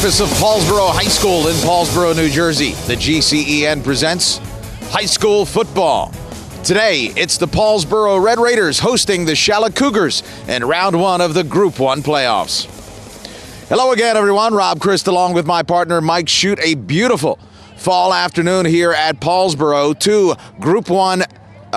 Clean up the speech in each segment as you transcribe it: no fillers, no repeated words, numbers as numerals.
campus of Paulsboro High School in Paulsboro, New Jersey, the GCEN presents high school football. Today, it's the Paulsboro Red Raiders hosting the Schalick Cougars in round one of the Group 1 playoffs. Hello again, everyone. Rob Christ along with my partner Mike Shute. A beautiful fall afternoon here at Paulsboro. Two Group 1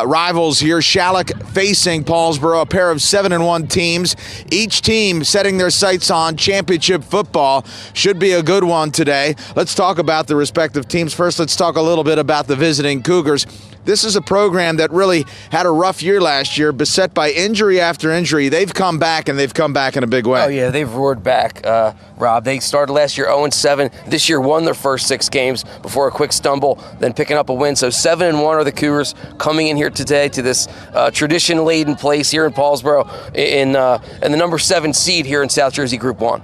rivals here. Schalick facing Paulsboro, a pair of 7-1 teams. Each team setting their sights on championship football. Should be a good one today. Let's talk about the respective teams. First, let's talk a little bit about the visiting Cougars. This is a program that really had a rough year last year, beset by injury after injury. They've come back, and they've come back in a big way. Oh, yeah, they've roared back, Rob. They started last year 0-7. This year won their first 6 games before a quick stumble, then picking up a win. So 7-1 are the Cougars coming in here today to this tradition-laden place here in Paulsboro in the number 7 seed here in South Jersey Group 1.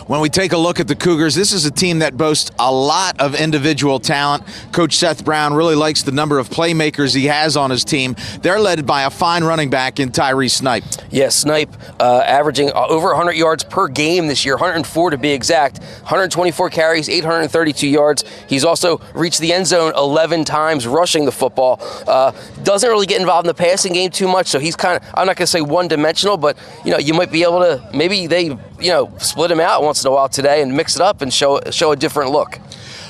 When we take a look at the Cougars, this is a team that boasts a lot of individual talent. Coach Seth Brown really likes the number of playmakers he has on his team. They're led by a fine running back in Tyree Snipe. Yeah, Snipe averaging over 100 yards per game this year, 104 to be exact, 124 carries, 832 yards. He's also reached the end zone 11 times rushing the football. Doesn't really get involved in the passing game too much, so he's kind of, I'm not going to say one-dimensional, but you might be able to, maybe they split him out once in a while today and mix it up and show a different look.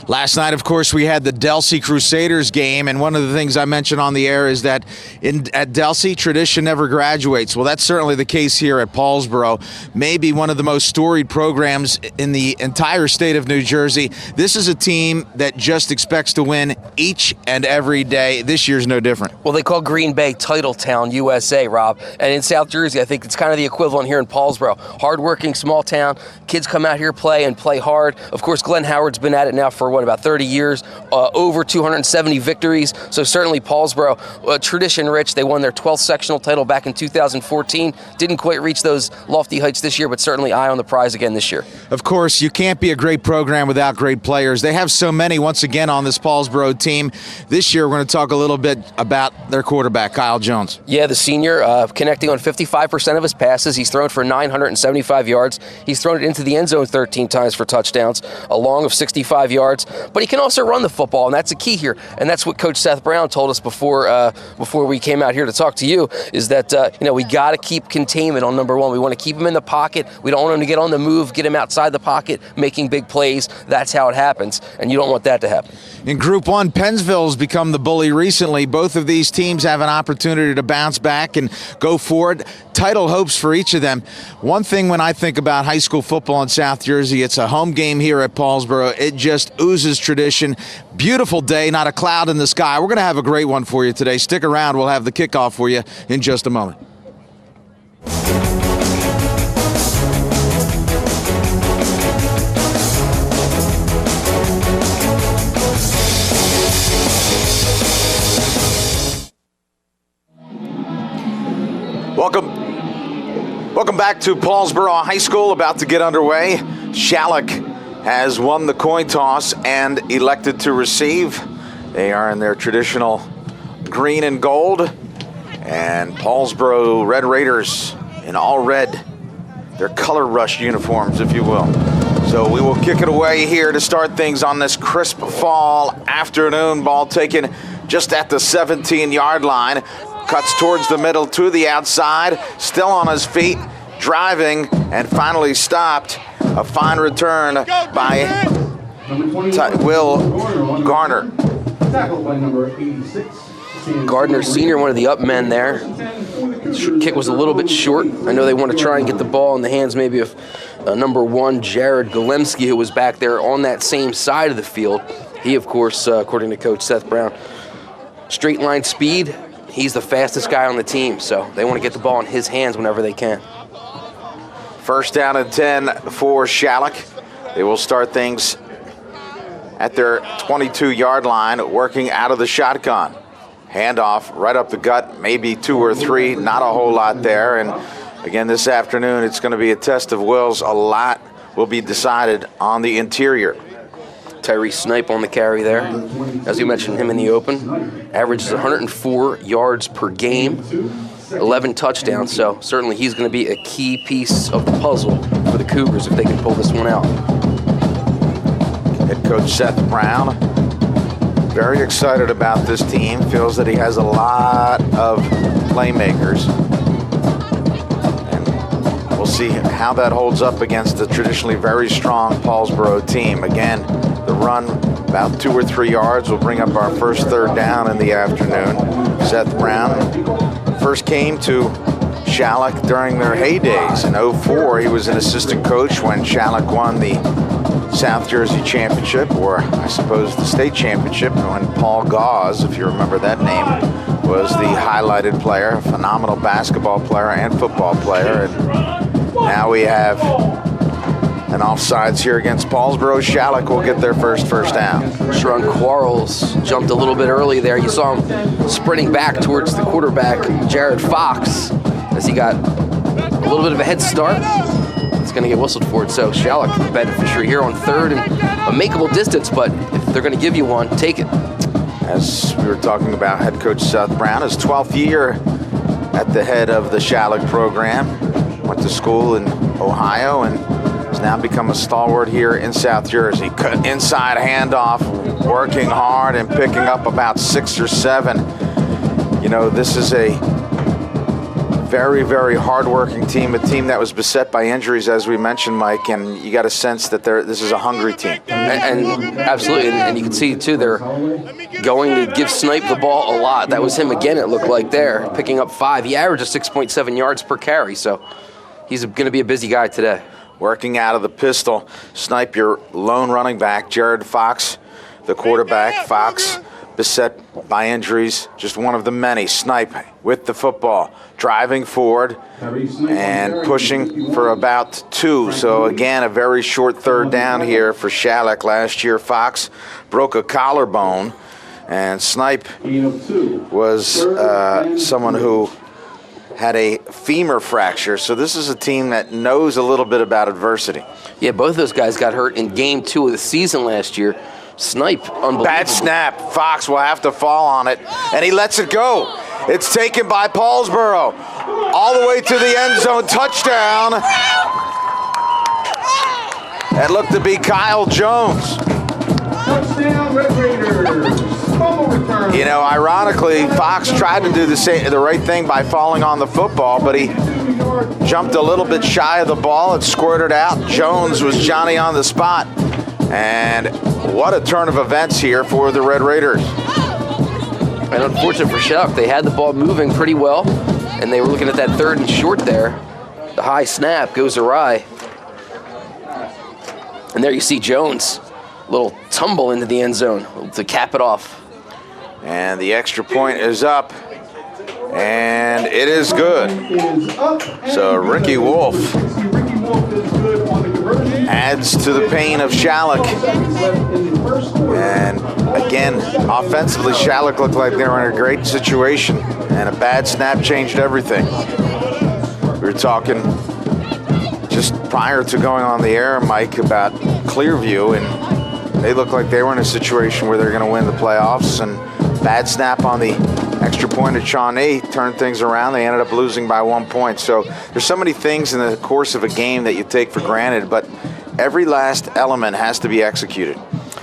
Last night, of course, we had the Delsea Crusaders game, and one of the things I mentioned on the air is that at Delsea, tradition never graduates. Well, that's certainly the case here at Paulsboro. Maybe one of the most storied programs in the entire state of New Jersey. This is a team that just expects to win each and every day. This year's no different. Well, they call Green Bay Titletown, USA, Rob. And in South Jersey, I think it's kind of the equivalent here in Paulsboro. Hardworking, small town. Kids come out here, play hard. Of course, Glenn Howard's been at it now for about 30 years, over 270 victories. So certainly Paulsboro, tradition rich. They won their 12th sectional title back in 2014. Didn't quite reach those lofty heights this year, but certainly eye on the prize again this year. Of course, you can't be a great program without great players. They have so many once again on this Paulsboro team. This year, we're going to talk a little bit about their quarterback, Kyle Jones. Yeah, the senior, connecting on 55% of his passes. He's thrown for 975 yards. He's thrown it into the end zone 13 times for touchdowns, a long of 65 yards. But he can also run the football, and that's a key here. And that's what Coach Seth Brown told us before we came out here to talk to you, is that we got to keep containment on number 1. We want to keep him in the pocket. We don't want him to get on the move, get him outside the pocket, making big plays. That's how it happens, and you don't want that to happen. In Group 1, Pennsville's become the bully recently. Both of these teams have an opportunity to bounce back and go forward. Title hopes for each of them. One thing when I think about high school football in South Jersey, it's a home game here at Paulsboro. It just oozes tradition. Beautiful day, not a cloud in the sky. We're going to have a great one for you today. Stick around. We'll have the kickoff for you in just a moment. Welcome back to Paulsboro High School, about to get underway. Schalick has won the coin toss and elected to receive. They are in their traditional green and gold, and Paulsboro Red Raiders in all red, their color rush uniforms, if you will. So we will kick it away here to start things on this crisp fall afternoon. Ball taken just at the 17-yard line. Cuts towards the middle to the outside, still on his feet, driving, and finally stopped. A fine return by Will Garner. Tackled by number 86. Gardner Sr., one of the up men there. Kick was a little bit short. I know they want to try and get the ball in the hands maybe of number 1, Jared Golemski, who was back there on that same side of the field. He, of course, according to Coach Seth Brown, straight line speed. He's the fastest guy on the team, so they want to get the ball in his hands whenever they can. First down and 10 for Schalick. They will start things at their 22-yard line, working out of the shotgun. Handoff right up the gut, maybe 2 or 3, not a whole lot there. And again, this afternoon, it's going to be a test of wills. A lot will be decided on the interior. Tyree Snipe on the carry there. As you mentioned, him in the open. Averages 104 yards per game, 11 touchdowns, so certainly he's going to be a key piece of the puzzle for the Cougars if they can pull this one out. Coach Seth Brown, very excited about this team, feels that he has a lot of playmakers. And we'll see how that holds up against the traditionally very strong Paulsboro team. Again, the run about 2 or 3 yards will bring up our first third down in the afternoon. Seth Brown first came to Schalick during their heydays. In '04, he was an assistant coach when Schalick won the South Jersey Championship, or I suppose the state championship, when Paul Gauze, if you remember that name, was the highlighted player, a phenomenal basketball player and football player. And now we have an offsides here against Paulsboro. Schalick will get their first down. Sharon Quarles jumped a little bit early there. You saw him sprinting back towards the quarterback, Jared Fox, as he got a little bit of a head start. It's going to get whistled for it. So Schalick, the beneficiary here on third and a makeable distance, but if they're going to give you one, take it. As we were talking about, head coach Seth Brown, his 12th year at the head of the Schalick program. Went to school in Ohio and has now become a stalwart here in South Jersey. Cut inside handoff, working hard and picking up about 6 or 7. You know, this is a very, very hard-working team, a team that was beset by injuries, as we mentioned, Mike, and you got a sense that this is a hungry team. And absolutely, and you can see, too, they're going to give Snipe the ball a lot. That was him again, it looked like there, picking up 5. He averages 6.7 yards per carry, so he's going to be a busy guy today. Working out of the pistol, Snipe, your lone running back, Jared Fox, the quarterback. Fox beset by injuries, just one of the many. Snipe with the football, driving forward and pushing for about 2. So again, a very short third down here for Schalick. Last year, Fox broke a collarbone, and Snipe was someone who had a femur fracture. So this is a team that knows a little bit about adversity. Yeah, both of those guys got hurt in game 2 of the season last year. Snipe, unbelievable. Bad snap. Fox will have to fall on it, and he lets it go. It's taken by Paulsboro. All the way to the end zone. Touchdown. That looked to be Kyle Jones. Touchdown, Red Raiders. Fumble return. You know, ironically, Fox tried to do the right thing by falling on the football, but he jumped a little bit shy of the ball. It squirted out. Jones was Johnny on the spot. And what a turn of events here for the Red Raiders. And unfortunate for Schalick, they had the ball moving pretty well, and they were looking at that 3rd and short there. The high snap goes awry. And there you see Jones, a little tumble into the end zone to cap it off. And the extra point is up, and it is good. So Ricky Wolf adds to the pain of Schalick. And again, offensively, Schalick looked like they were in a great situation, and a bad snap changed everything. We were talking just prior to going on the air, Mike, about Clearview, and they looked like they were in a situation where they're going to win the playoffs, and bad snap on the extra point at Shawnee turned things around. They ended up losing by 1 point. So there's so many things in the course of a game that you take for granted, but every last element has to be executed.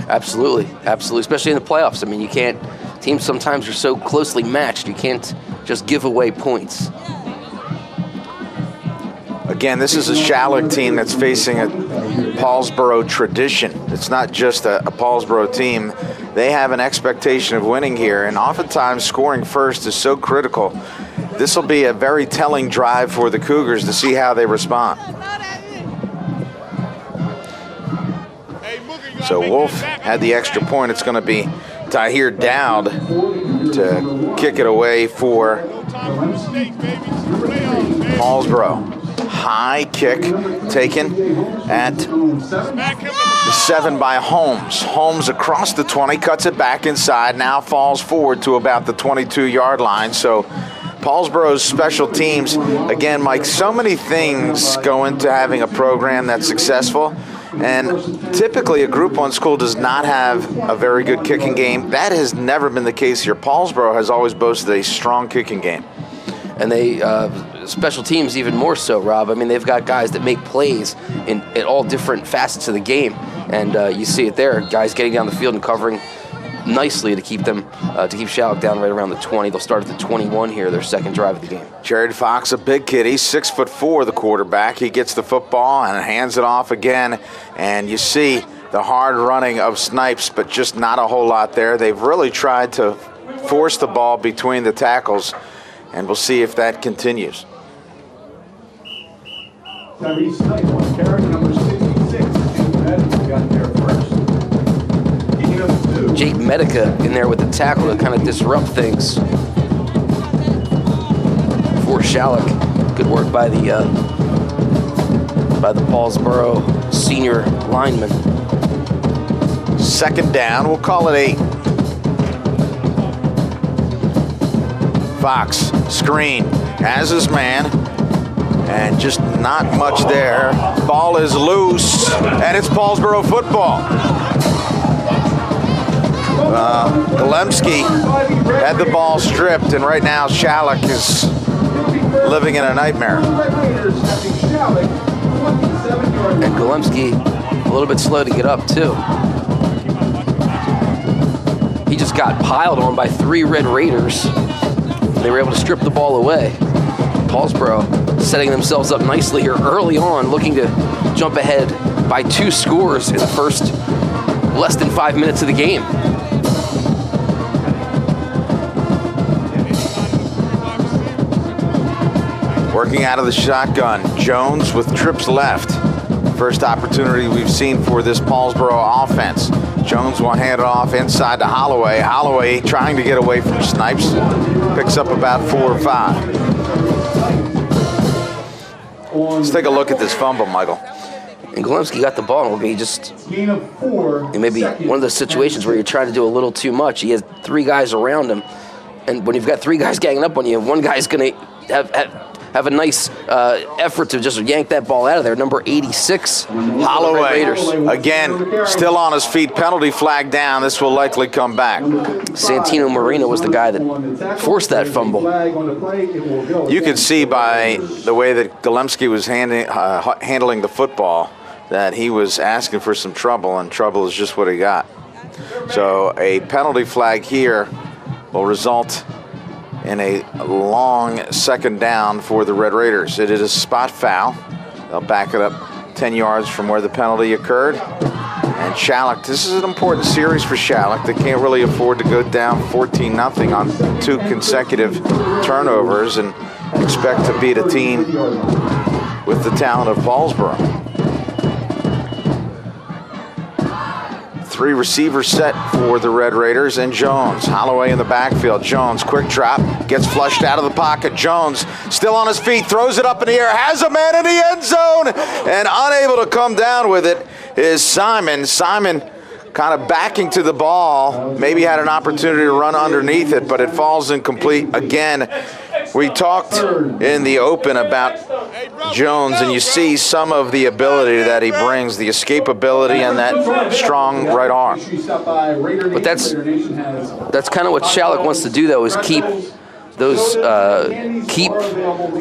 Absolutely, absolutely, especially in the playoffs. I mean, you can't, teams sometimes are so closely matched, you can't just give away points. Again, this is a Schalick team that's facing a Paulsboro tradition. It's not just a Paulsboro team. They have an expectation of winning here, and oftentimes scoring first is so critical. This will be a very telling drive for the Cougars to see how they respond. So Wolf had the extra point. It's going to be Tahir Dowd to kick it away for Paulsboro. High kick taken at the 7 by Holmes. Holmes across the 20, cuts it back inside, now falls forward to about the 22-yard line. So Paulsboro's special teams, again, Mike, so many things go into having a program that's successful. And typically a Group 1 school does not have a very good kicking game. That has never been the case here. Paulsboro has always boasted a strong kicking game. And they special teams even more so, Rob. I mean, they've got guys that make plays in all different facets of the game, and you see it there. Guys getting down the field and covering nicely to keep them to keep Schalick down right around the 20. They'll start at the 21 here, their second drive of the game. Jared Fox, a big kid. He's 6'4", the quarterback. He gets the football and hands it off again, and you see the hard running of Snipes, but just not a whole lot there. They've really tried to force the ball between the tackles, and we'll see if that continues. Tyree Snipes on carry number 66. Bennett got there first. Gain of 2. Jake Medica in there with the tackle to kind of disrupt things for Schalick. Good work by the Paulsboro senior lineman. Second down, we'll call it 8. Fox, screen, has his man, and just not much there. Ball is loose, and it's Paulsboro football. Golemski had the ball stripped, and right now Schalick is living in a nightmare. And Golemski a little bit slow to get up, too. He just got piled on by 3 Red Raiders. They were able to strip the ball away. Paulsboro setting themselves up nicely here early on, looking to jump ahead by 2 scores in the first less than 5 minutes of the game. Working out of the shotgun, Jones with trips left. First opportunity we've seen for this Paulsboro offense. Jones will hand it off inside to Holloway. Holloway trying to get away from Snipes. Picks up about 4 or 5. Let's take a look at this fumble, Michael. And Golemski got the ball. He just, it may be one of those situations where you're trying to do a little too much. He has 3 guys around him. And when you've got 3 guys ganging up on you, one guy's going to have a nice effort to just yank that ball out of there. Number 86, Holloway, again, still on his feet. Penalty flag down. This will likely come back. Santino Marino was the guy that forced that fumble. You could see by the way that Golemski was handling the football that he was asking for some trouble, and trouble is just what he got. So a penalty flag here will result in a long second down for the Red Raiders. It is a spot foul. They'll back it up 10 yards from where the penalty occurred. And Schalick, this is an important series for Schalick. They can't really afford to go down 14-0 on 2 consecutive turnovers and expect to beat a team with the talent of Paulsboro. 3 receivers set for the Red Raiders, and Jones. Holloway in the backfield. Jones, quick drop, gets flushed out of the pocket. Jones still on his feet, throws it up in the air, has a man in the end zone, and unable to come down with it is Simon. Simon kind of backing to the ball, maybe had an opportunity to run underneath it, but it falls incomplete again. We talked in the open about Jones, and you see some of the ability that he brings, the escapability and that strong right arm. But that's kind of what Schalick wants to do, though, is keep the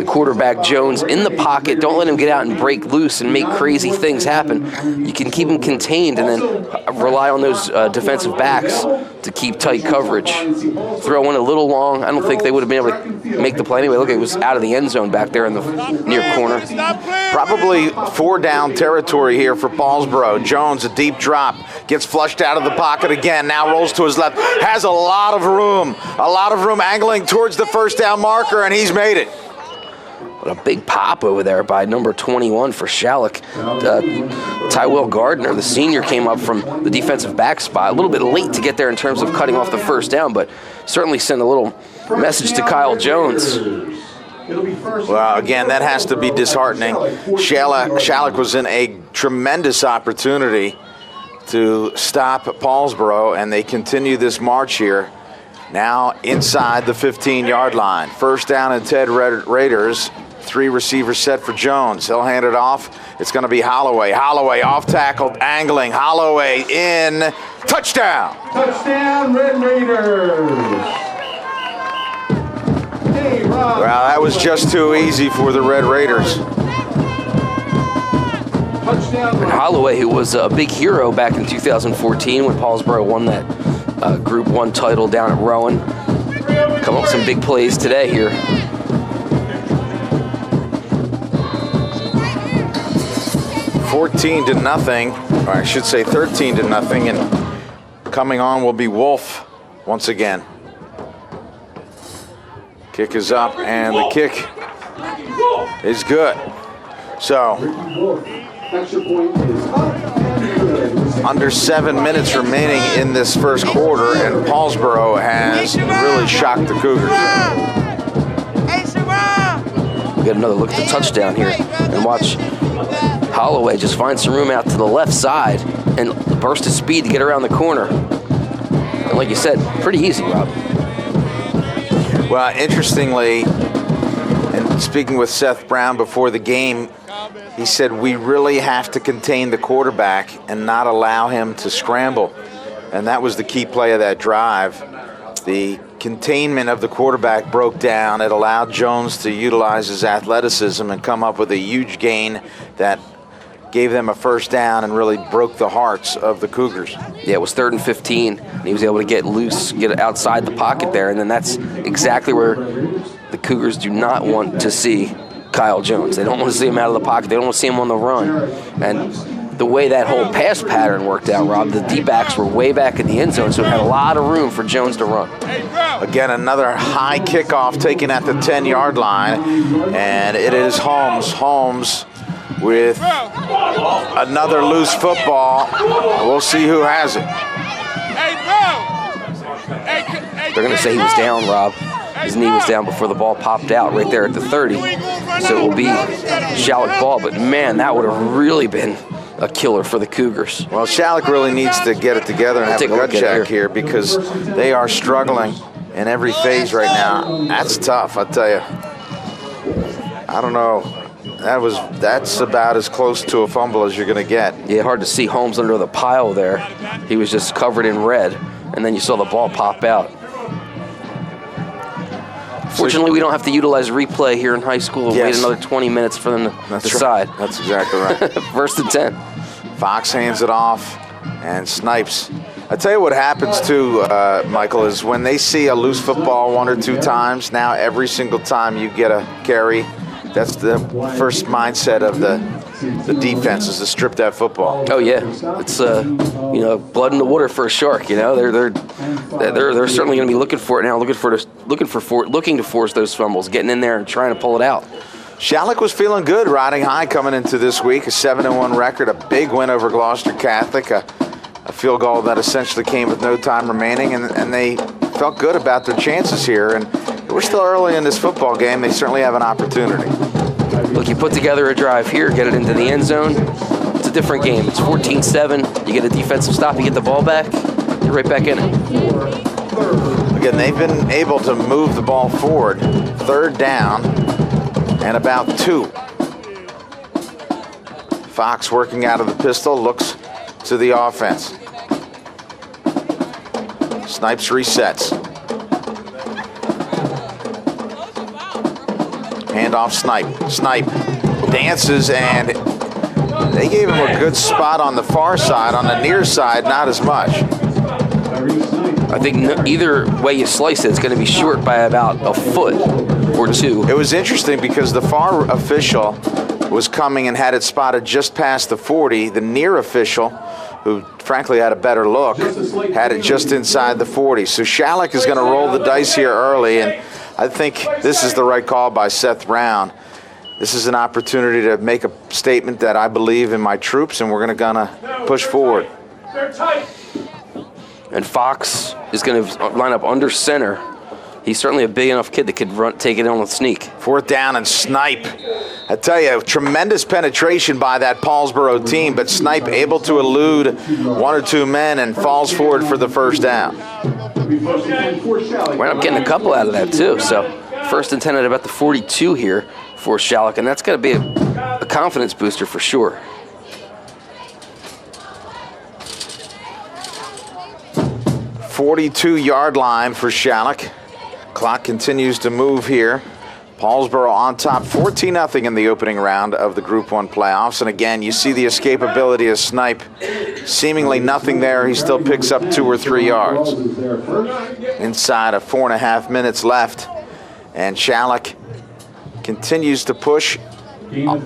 quarterback Jones in the pocket. Don't let him get out and break loose and make crazy things happen. You can keep him contained and then rely on those defensive backs to keep tight coverage. Throw one a little long. I don't think they would have been able to make the play anyway. Look, it was out of the end zone back there in the near corner. Probably 4 down territory here for Paulsboro. Jones, a deep drop, gets flushed out of the pocket again. Now rolls to his left, has a lot of room angling towards the first down marker, and he's made it. What a big pop over there by number 21 for Schalick. Tywell Gardner, the senior, came up from the defensive back spot. A little bit late to get there in terms of cutting off the first down, but certainly sent a little message to Kyle Jones. Well, again, that has to be disheartening. Schalick was in a tremendous opportunity to stop Paulsboro, and they continue this march here. Now inside the 15-yard line. First down and 10 Raiders. 3 receivers set for Jones. He'll hand it off. It's going to be Holloway. Holloway off tackle, angling. Holloway in. Touchdown. Touchdown, Red Raiders. Hey, Rob. Touchdown. Well, that was just too easy for the Red Raiders. Touchdown. And Holloway, who was a big hero back in 2014 when Paulsboro won that Group 1 title down at Rowan. Come up with some big plays today here. $14 to nothing, or I should say 13 to nothing, and coming on will be Wolf once again. Kick is up, and the kick is good. So, Extra point is up and good. under 7 minutes remaining in this first quarter, and Paulsboro has really shocked the Cougars. We got another look at the touchdown here. And watch Holloway just find some room out to the left side and burst his speed to get around the corner. And like you said, pretty easy, Rob. Well, interestingly, and speaking with Seth Brown before the game, he said we really have to contain the quarterback and not allow him to scramble. And that was the key play of that drive. The containment of the quarterback broke down. It allowed Jones to utilize his athleticism and come up with a huge gain that gave them a first down and really broke the hearts of the Cougars. Yeah, it was 3rd and 15. And he was able to get loose, get outside the pocket there, and then that's exactly where the Cougars do not want to see Kyle Jones. They don't want to see him out of the pocket. They don't want to see him on the run. And the way that whole pass pattern worked out, Rob, the D-backs were way back in the end zone, so it had a lot of room for Jones to run. Again, another high kickoff taken at the 10-yard line, and it is Holmes. Holmes with another loose football. We'll see who has it. They're going to say he was down, Rob. His knee was down before the ball popped out right there at the 30. So it will be Schalick ball, but man, that would have really been a killer for the Cougars. Well, Schalick really needs to get it together and have a gut check here because they are struggling in every phase right now. That's tough, I tell you. I don't know. That's about as close to a fumble as you're going to get. Yeah, hard to see Holmes under the pile there. He was just covered in red, and then you saw the ball pop out. Fortunately, we don't have to utilize replay here in high school and wait another 20 minutes for them to decide. Right. That's exactly right. 1st and 10. Fox hands it off and snipes. I tell you what happens too, Michael, is when they see a loose football 1 or 2 times, now every single time you get a carry, that's the first mindset of the defense is to strip that football. Oh yeah, it's blood in the water for a shark. They're certainly going to be looking for it now, looking to force those fumbles, getting in there and trying to pull it out. Schalick was feeling good, riding high coming into this week, a 7-1 record, a big win over Gloucester Catholic, a field goal that essentially came with no time remaining, and they felt good about their chances here. And we're still early in this football game. They certainly have an opportunity. Look, you put together a drive here, get it into the end zone. It's a different game. It's 14-7. You get a defensive stop, you get the ball back, you're right back in it. Again, they've been able to move the ball forward. 3rd down and about 2. Fox working out of the pistol, looks to the offense. Snipes resets. Handoff Snipe. Snipe dances, and they gave him a good spot on the far side. On the near side, not as much. I think either way you slice it, it's going to be short by about a foot or 2. It was interesting because the far official was coming and had it spotted just past the 40. The near official, who frankly had a better look, had it just inside the 40. So Schalick is going to roll the dice here early, and I think this is the right call by Seth Brown. This is an opportunity to make a statement that I believe in my troops, and we're going to push forward. And Fox is going to line up under center. He's certainly a big enough kid that could take it on with sneak. 4th down and Snipe. I tell you, tremendous penetration by that Paulsboro team, but Snipe able to elude 1 or 2 men and falls forward for the first down. We're up getting a couple out of that too. So 1st and 10 at about the 42 here for Schalick, and that's going to be a confidence booster for sure. .42-yard line for Schalick. Clock continues to move here. Paulsboro on top 14-0 in the opening round of the Group 1 playoffs. And again, you see the escapability of Snipe. Seemingly nothing there. He still picks up 2 or 3 yards. Inside of 4.5 minutes left. And Schalick continues to push,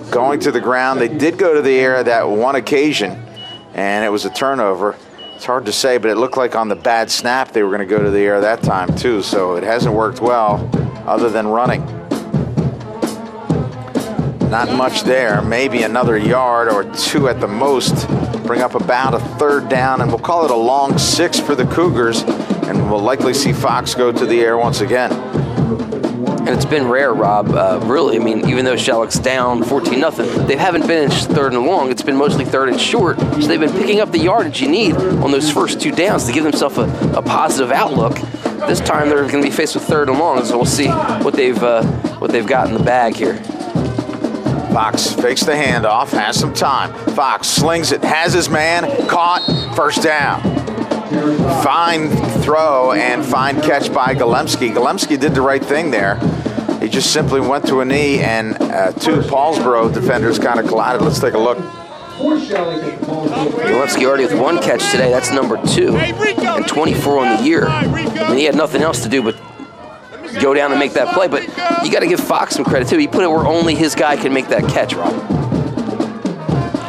going to the ground. They did go to the air that one occasion, and it was a turnover. It's hard to say, but it looked like on the bad snap they were going to go to the air that time too, so it hasn't worked well other than running. Not much there, maybe another yard or 2 at the most. Bring up about a 3rd down, and we'll call it a long 6 for the Cougars, and we'll likely see Fox go to the air once again. And it's been rare, Rob, really. I mean, even though Schalick's down 14-0, they haven't been in 3rd and long. It's been mostly 3rd and short. So they've been picking up the yardage you need on those first 2 downs to give themselves a positive outlook. This time they're going to be faced with 3rd and long, so we'll see what they've got in the bag here. Fox fakes the handoff, has some time. Fox slings it, has his man, caught, 1st down. Fine throw and fine catch by Golemski. Golemski did the right thing there. He just simply went to a knee, and 2 Paulsboro defenders kind of collided. Let's take a look. Golemski already with 1 catch today. That's number 2 and 24 on the year. I mean, he had nothing else to do but go down and make that play, but you got to give Fox some credit too. He put it where only his guy can make that catch, Rob.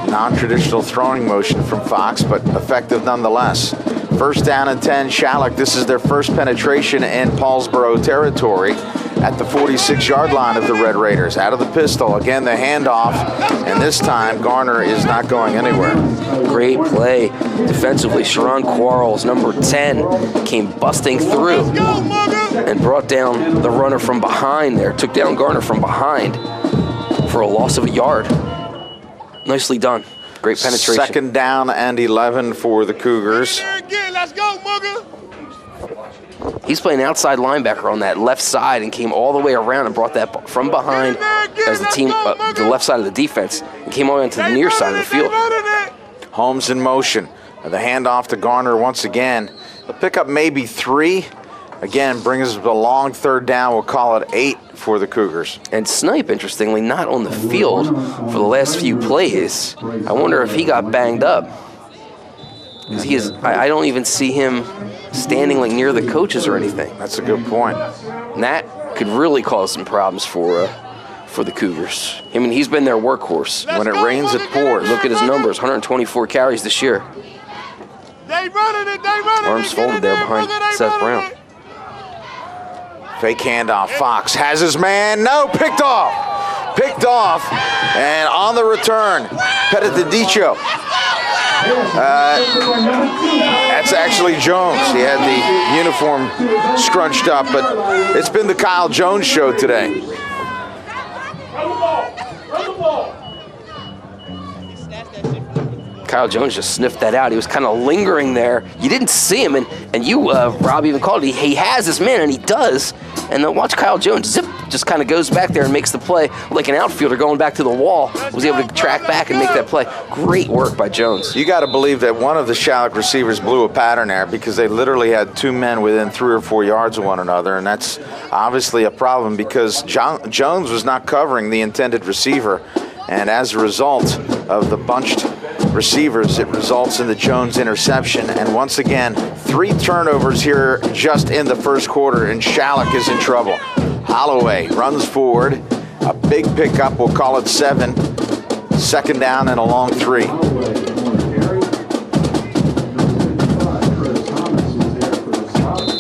Non-traditional throwing motion from Fox, but effective nonetheless. 1st down and 10, Schalick. This is their first penetration in Paulsboro territory at the 46-yard line of the Red Raiders. Out of the pistol, again the handoff, and this time Garner is not going anywhere. Great play defensively. Sharon Quarles, number 10, came busting through and brought down the runner from behind there. Took down Garner from behind for a loss of a yard. Nicely done. Great penetration. 2nd down and 11 for the Cougars. Let's go, Mugga. He's playing outside linebacker on that left side and came all the way around and brought that from behind as the team, the left side of the defense, and came all the way into the near side of the field. Holmes in motion. The handoff to Garner once again. They'll pick up maybe 3. Again, brings us a long 3rd down. We'll call it 8 for the Cougars. And Snipe, interestingly, not on the field for the last few plays. I wonder if he got banged up. I don't even see him standing like near the coaches or anything. That's a good point. And that could really cause some problems for the Cougars. I mean, he's been their workhorse. When it rains, it pours. Look at his numbers, 124 carries this year. They running it, they running it. Arms folded there behind Seth Brown. Fake handoff. Fox has his man. No, picked off. Picked off. And on the return, Petitadicho. That's actually Jones. He had the uniform scrunched up, but it's been the Kyle Jones show today. Run the ball. Run the ball. Kyle Jones just sniffed that out. He was kind of lingering there. You didn't see him, and you, Rob, even called it. He has his man, and he does. And then watch Kyle Jones, zip, just kind of goes back there and makes the play like an outfielder going back to the wall. Was able to track back and make that play. Great work by Jones. You got to believe that one of the Schalick receivers blew a pattern there, because they literally had 2 men within 3 or 4 yards of one another, and that's obviously a problem because Jones was not covering the intended receiver. And as a result of the bunched receivers, it results in the Jones interception. And once again, 3 turnovers here just in the first quarter, and Schalick is in trouble. Holloway runs forward. A big pickup, we'll call it 7. 2nd down and a long 3.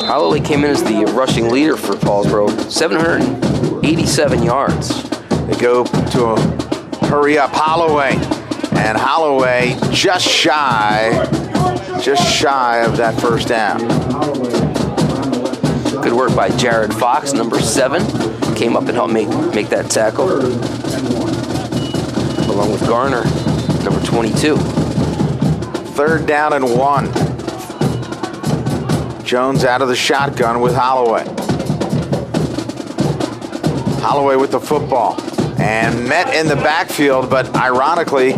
Holloway came in as the rushing leader for Paulsboro, 787 yards. They go to a hurry up Holloway, and Holloway just shy of that 1st down. Good work by Jared Fox, number 7. Came up and helped make that tackle. Along with Garner, number 22. 3rd down and 1. Jones out of the shotgun with Holloway. Holloway with the football. And met in the backfield, but ironically,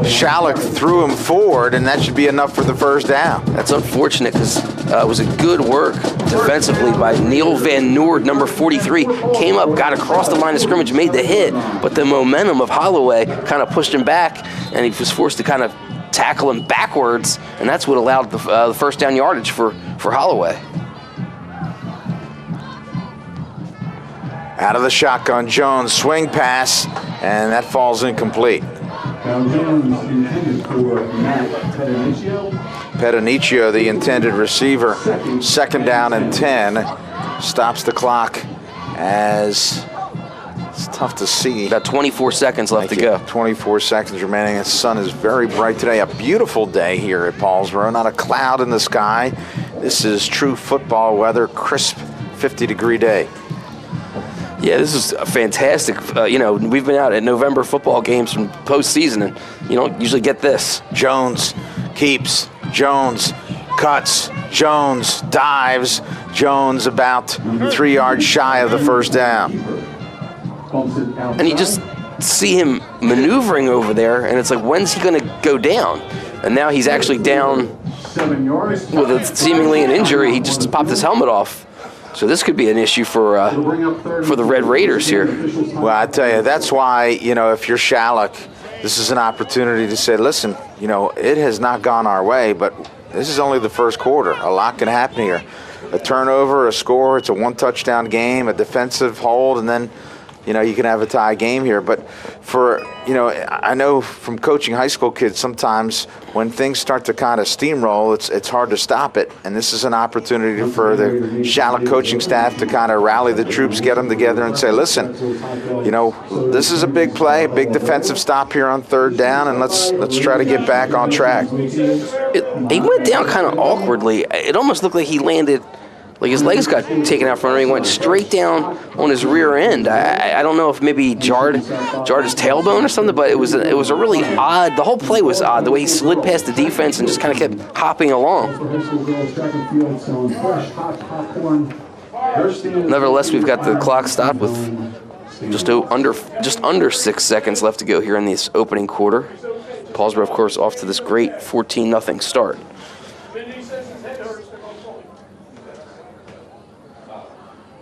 Schalick threw him forward, and that should be enough for the 1st down. That's unfortunate because It was a good work defensively by Neil Van Noord, number 43. Came up, got across the line of scrimmage, made the hit, but the momentum of Holloway kind of pushed him back, and he was forced to kind of tackle him backwards, and that's what allowed the first down yardage for Holloway. Out of the shotgun, Jones, swing pass, and that falls incomplete. Now Jones intended for Matt Petanicio. Petanicio, the intended receiver, second down and 10, stops the clock as it's tough to see. About 24 seconds left to go. 24 seconds remaining. The sun is very bright today. A beautiful day here at Paulsboro. Not a cloud in the sky. This is true football weather, crisp 50-degree day. Yeah, this is a fantastic. We've been out at November football games from postseason, and you don't usually get this. Jones keeps. Jones cuts. Jones dives. Jones about 3 yards shy of the first down. And you just see him maneuvering over there, and it's like, when's he going to go down? And now he's actually down with seemingly an injury. He just popped his helmet off. So this could be an issue for the Red Raiders here. Well, I tell you, that's why, if you're Schalick, this is an opportunity to say, listen, it has not gone our way, but this is only the first quarter. A lot can happen here. A turnover, a score, it's a one-touchdown game, a defensive hold, and then, you can have a tie game here. But I know from coaching high school kids, sometimes when things start to kind of steamroll, it's hard to stop it. And this is an opportunity for the Schalick coaching staff to kind of rally the troops, get them together and say, listen, this is a big play, a big defensive stop here on third down, and let's try to get back on track. He went down kind of awkwardly. It almost looked like he landed, like his legs got taken out from under him. He went straight down on his rear end. I don't know if maybe he jarred his tailbone or something, but it was a really odd. The whole play was odd. The way he slid past the defense and just kind of kept hopping along. Nevertheless, we've got the clock stopped with just under 6 seconds left to go here in this opening quarter. Paulsboro, of course, off to this great 14-0 start.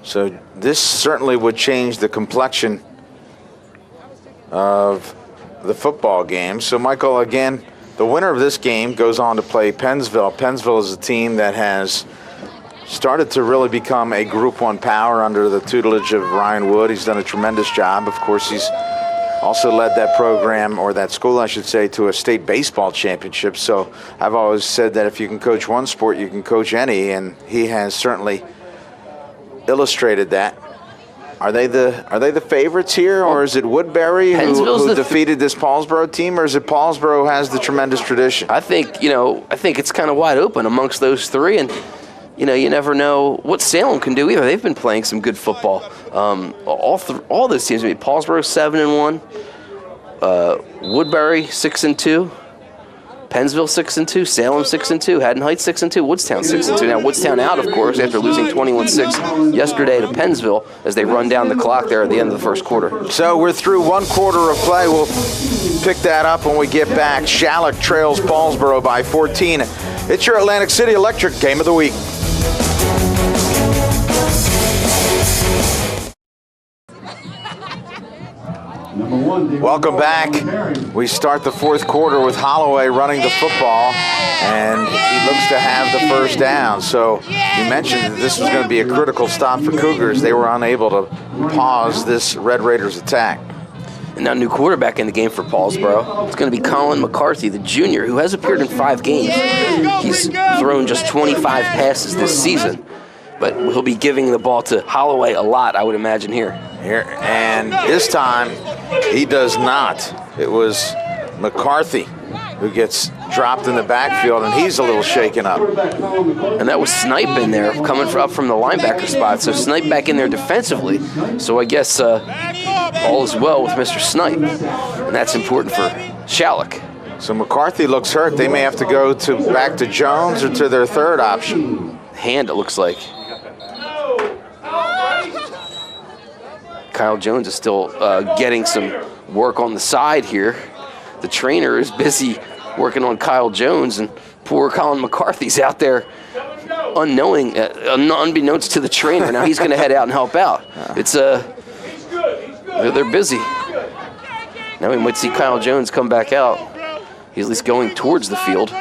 So this certainly would change the complexion of the football game. So, Michael, again, the winner of this game goes on to play Pennsville. Pennsville is a team that has started to really become a Group 1 power under the tutelage of Ryan Wood. He's done a tremendous job. Of course, he's also led that program, or that school, I should say, to a state baseball championship. So I've always said that if you can coach one sport, you can coach any, and he has certainly illustrated that. Are they the favorites here, or is it Woodbury who defeated this Paulsboro team, or is it Paulsboro has the tremendous tradition? I think it's kind of wide open amongst those three, and you never know what Salem can do either. They've been playing some good football. All those teams. Paulsboro 7-1, Woodbury 6-2. Pennsville 6-2, Salem 6-2, Haddon Heights 6-2, Woodstown 6-2. Now Woodstown out, of course, after losing 21-6 yesterday to Pennsville as they run down the clock there at the end of the first quarter. So we're through one quarter of play. We'll pick that up when we get back. Schalick trails Paulsboro by 14. It's your Atlantic City Electric Game of the Week. Welcome back. We start the fourth quarter with Holloway running the football, and he looks to have the first down. So you mentioned that this was going to be a critical stop for Cougars. They were unable to pause this Red Raiders attack. And now new quarterback in the game for Paulsboro. It's going to be Colin McCarthy, the junior, who has appeared in 5 games. He's thrown just 25 passes this season, but he'll be giving the ball to Holloway a lot, I would imagine, here. And this time, he does not. It was McCarthy who gets dropped in the backfield, and he's a little shaken up. And that was Snipe in there, coming up from the linebacker spot. So Snipe back in there defensively. So I guess all is well with Mr. Snipe, and that's important for Schalick. So McCarthy looks hurt. They may have to go back to Jones or to their third option. Hand, it looks like. Kyle Jones is still getting some work on the side here. The trainer is busy working on Kyle Jones, and poor Colin McCarthy's out there unbeknownst to the trainer, now he's going to head out and help out. It's they're busy. Now we might see Kyle Jones come back out. He's at least going towards the field.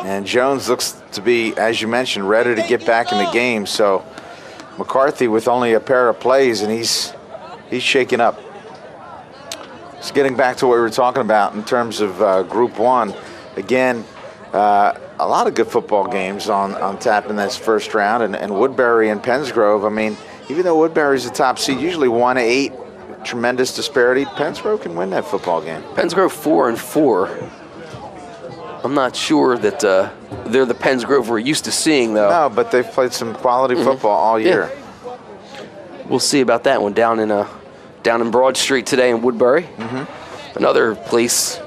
And Jones looks to be, as you mentioned, ready to get back in the game. So McCarthy with only a pair of plays, and he's shaking up. Just getting back to what we were talking about in terms of Group 1. Again, a lot of good football games on tap in this first round. And Woodbury and Pennsgrove, I mean, even though Woodbury's the top seed, usually 1-8, tremendous disparity. Pennsgrove can win that football game. Pennsgrove 4-4. I'm not sure that they're the Pennsgrove we're used to seeing, though. No, but they've played some quality football all year. Yeah. We'll see about that one down in Broad Street today in Woodbury. Another place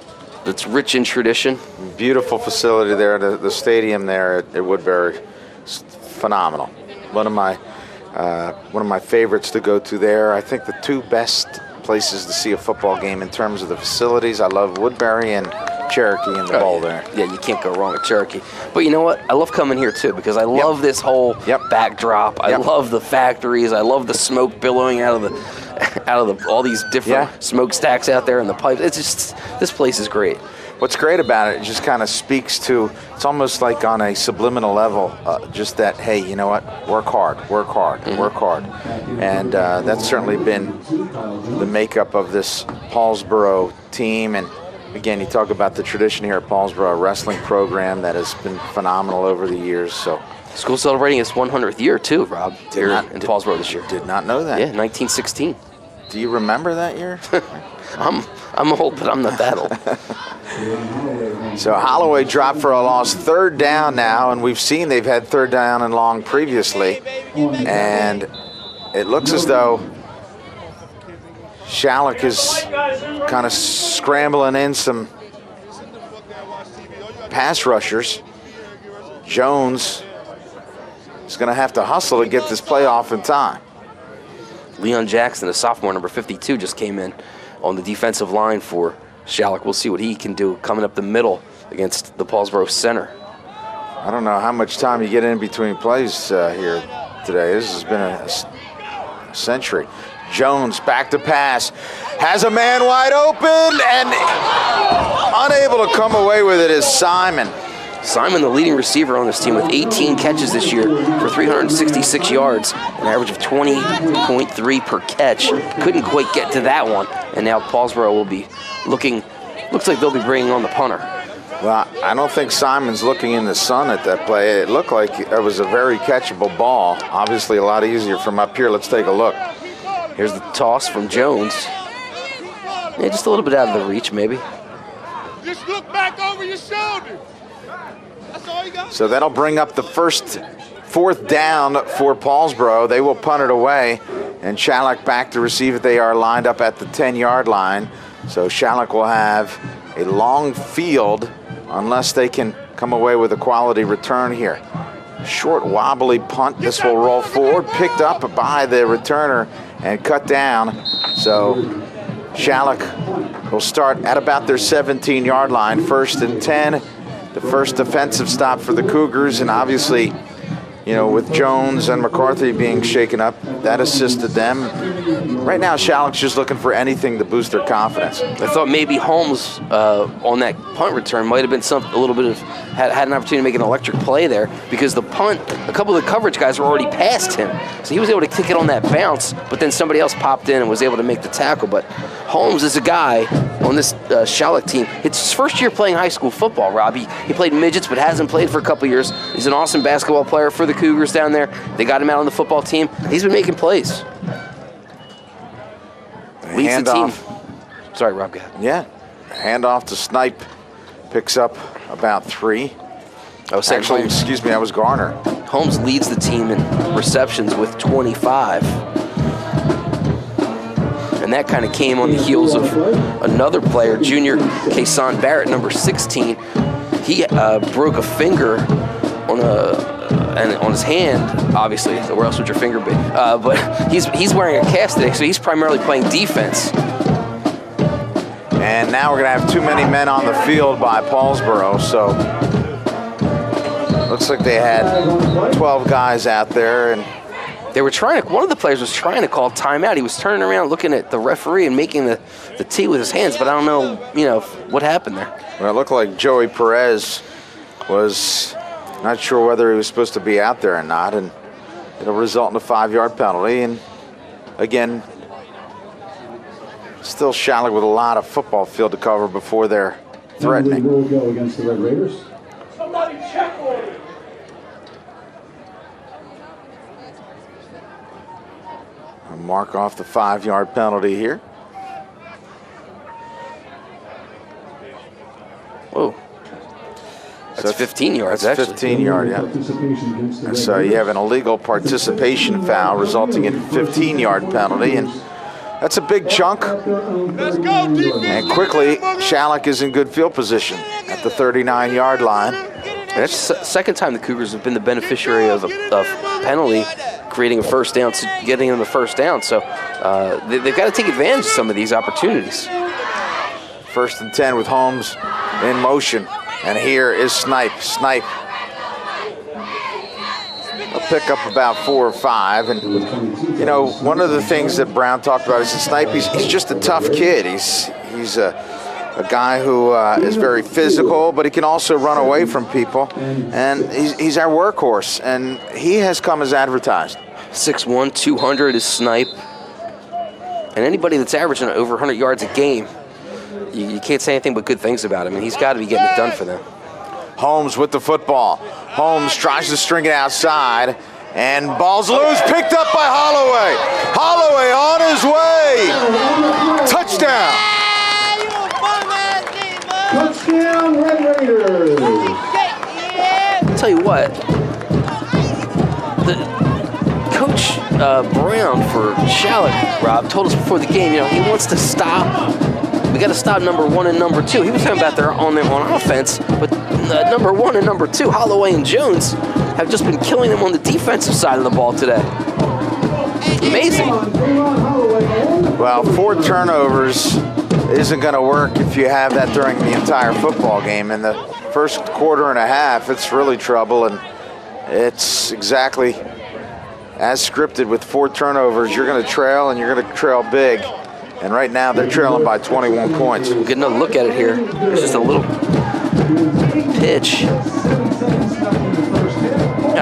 that's rich in tradition. Beautiful facility there. The stadium there at Woodbury is phenomenal. One of my favorites to go to there. I think the two best places to see a football game in terms of the facilities. I love Woodbury and Cherokee in the bowl there. Yeah, you can't go wrong with Cherokee. But you know what? I love coming here too because I love this whole backdrop. I love the factories. I love the smoke billowing out of all these different smokestacks out there in the pipes. It's just, this place is great. What's great about it just kind of speaks to, it's almost like on a subliminal level, just that, hey, you know what, work hard, work hard, work hard. And that's certainly been the makeup of this Paulsboro team. And again, you talk about the tradition here at Paulsboro, a wrestling program that has been phenomenal over the years. So school celebrating its 100th year too, Rob, here in Paulsboro this year. Did not know that. Yeah, 1916. Do you remember that year? I'm old, but I'm not that old. So Holloway dropped for a loss, third down now, and we've seen they've had third down and long previously. And it looks as though Schalick is kind of scrambling in some pass rushers. Jones is going to have to hustle to get this play off in time. Leon Jackson, a sophomore, number 52, just came in on the defensive line for Schalick. We'll see what he can do coming up the middle against the Paulsboro center. I don't know how much time you get in between plays here today. This has been a century. Jones back to pass. Has a man wide open and unable to come away with it is Simon. Simon, the leading receiver on this team with 18 catches this year for 366 yards, an average of 20.3 per catch. Couldn't quite get to that one, and now Paulsboro will be looks like they'll be bringing on the punter. Well, I don't think Simon's looking in the sun at that play. It looked like it was a very catchable ball. Obviously a lot easier from up here. Let's take a look. Here's the toss from Jones. Yeah, just a little bit out of the reach, maybe. Just look back over your shoulder. That's all you got. So that'll bring up the fourth down for Paulsboro. They will punt it away, and Schalick back to receive it. They are lined up at the 10-yard line. So Schalick will have a long field unless they can come away with a quality return here. Short wobbly punt. This will roll forward, picked up by the returner and cut down. So Schalick will start at about their 17-yard line, 1st and 10. The first defensive stop for the Cougars, and obviously, you know, with Jones and McCarthy being shaken up, that assisted them. Right now, Schalick's just looking for anything to boost their confidence. I thought maybe Holmes on that punt return might have been a little bit of had an opportunity to make an electric play there because the punt, a couple of the coverage guys were already past him, so he was able to kick it on that bounce. But then somebody else popped in and was able to make the tackle. But Holmes is a guy on this Schalick team. It's his first year playing high school football, Rob. He played midgets but hasn't played for a couple years. He's an awesome basketball player for the Cougars down there. They got him out on the football team. He's been making plays. Leads the team. Sorry, Rob, go ahead. Yeah. Handoff to Snipe. Picks up about 3. Actually, excuse me, that was Garner. Holmes leads the team in receptions with 25. And that kind of came on the heels of another player, junior Kason Barrett, number 16. He broke a finger on his hand, obviously. So where else would your finger be? But he's wearing a cast today, so he's primarily playing defense. And now we're going to have too many men on the field by Paulsboro, so Looks like they had 12 guys out there, and they were trying to. One of the players was trying to call timeout. He was turning around, looking at the referee, and making the T with his hands. But I don't know, what happened there. well, it looked like Joey Perez was not sure whether he was supposed to be out there or not, and it'll result in a 5-yard penalty. And again, still Schalick with a lot of football field to cover before they're threatening. Will go against the Red Raiders. Somebody check on it. Mark off the 5-yard penalty here. Whoa. That's 15 yards, That's actually. 15-yard, yeah. And so you have an illegal participation foul resulting in a 15-yard penalty, and that's a big chunk. Let's go, defense. And quickly, Schalick is in good field position at the 39-yard line. And that's the second time the Cougars have been the beneficiary of a penalty, creating a first down, getting them a first down. So they've got to take advantage of some of these opportunities. 1st and 10 with Holmes in motion. And here is Snipe. Snipe will pick up about 4 or 5. And, one of the things that Brown talked about is that Snipe, he's just a tough kid. He's a guy who is very physical, but he can also run away from people. And he's our workhorse, and he has come as advertised. 6'1", 200 is Snipe. And anybody that's averaging over 100 yards a game, you can't say anything but good things about him, and he's got to be getting it done for them. Holmes with the football. Holmes tries to string it outside, and ball's loose, picked up by Holloway. Holloway on his way. Touchdown. Touchdown, Red Raiders. I'll tell you what, the Coach Brown for Schalick, Rob, told us before the game, he wants to stop. We got to stop number 1 and number 2. He was talking about their on offense, but number 1 and number 2, Holloway and Jones, have just been killing them on the defensive side of the ball today. Amazing. Well, 4 turnovers isn't going to work if you have that during the entire football game. In the first quarter and a half, it's really trouble, and it's exactly as scripted. With 4 turnovers, you're going to trail, and you're going to trail big. And right now, they're trailing by 21 points. We'll get another look at it here. There's just a little pitch.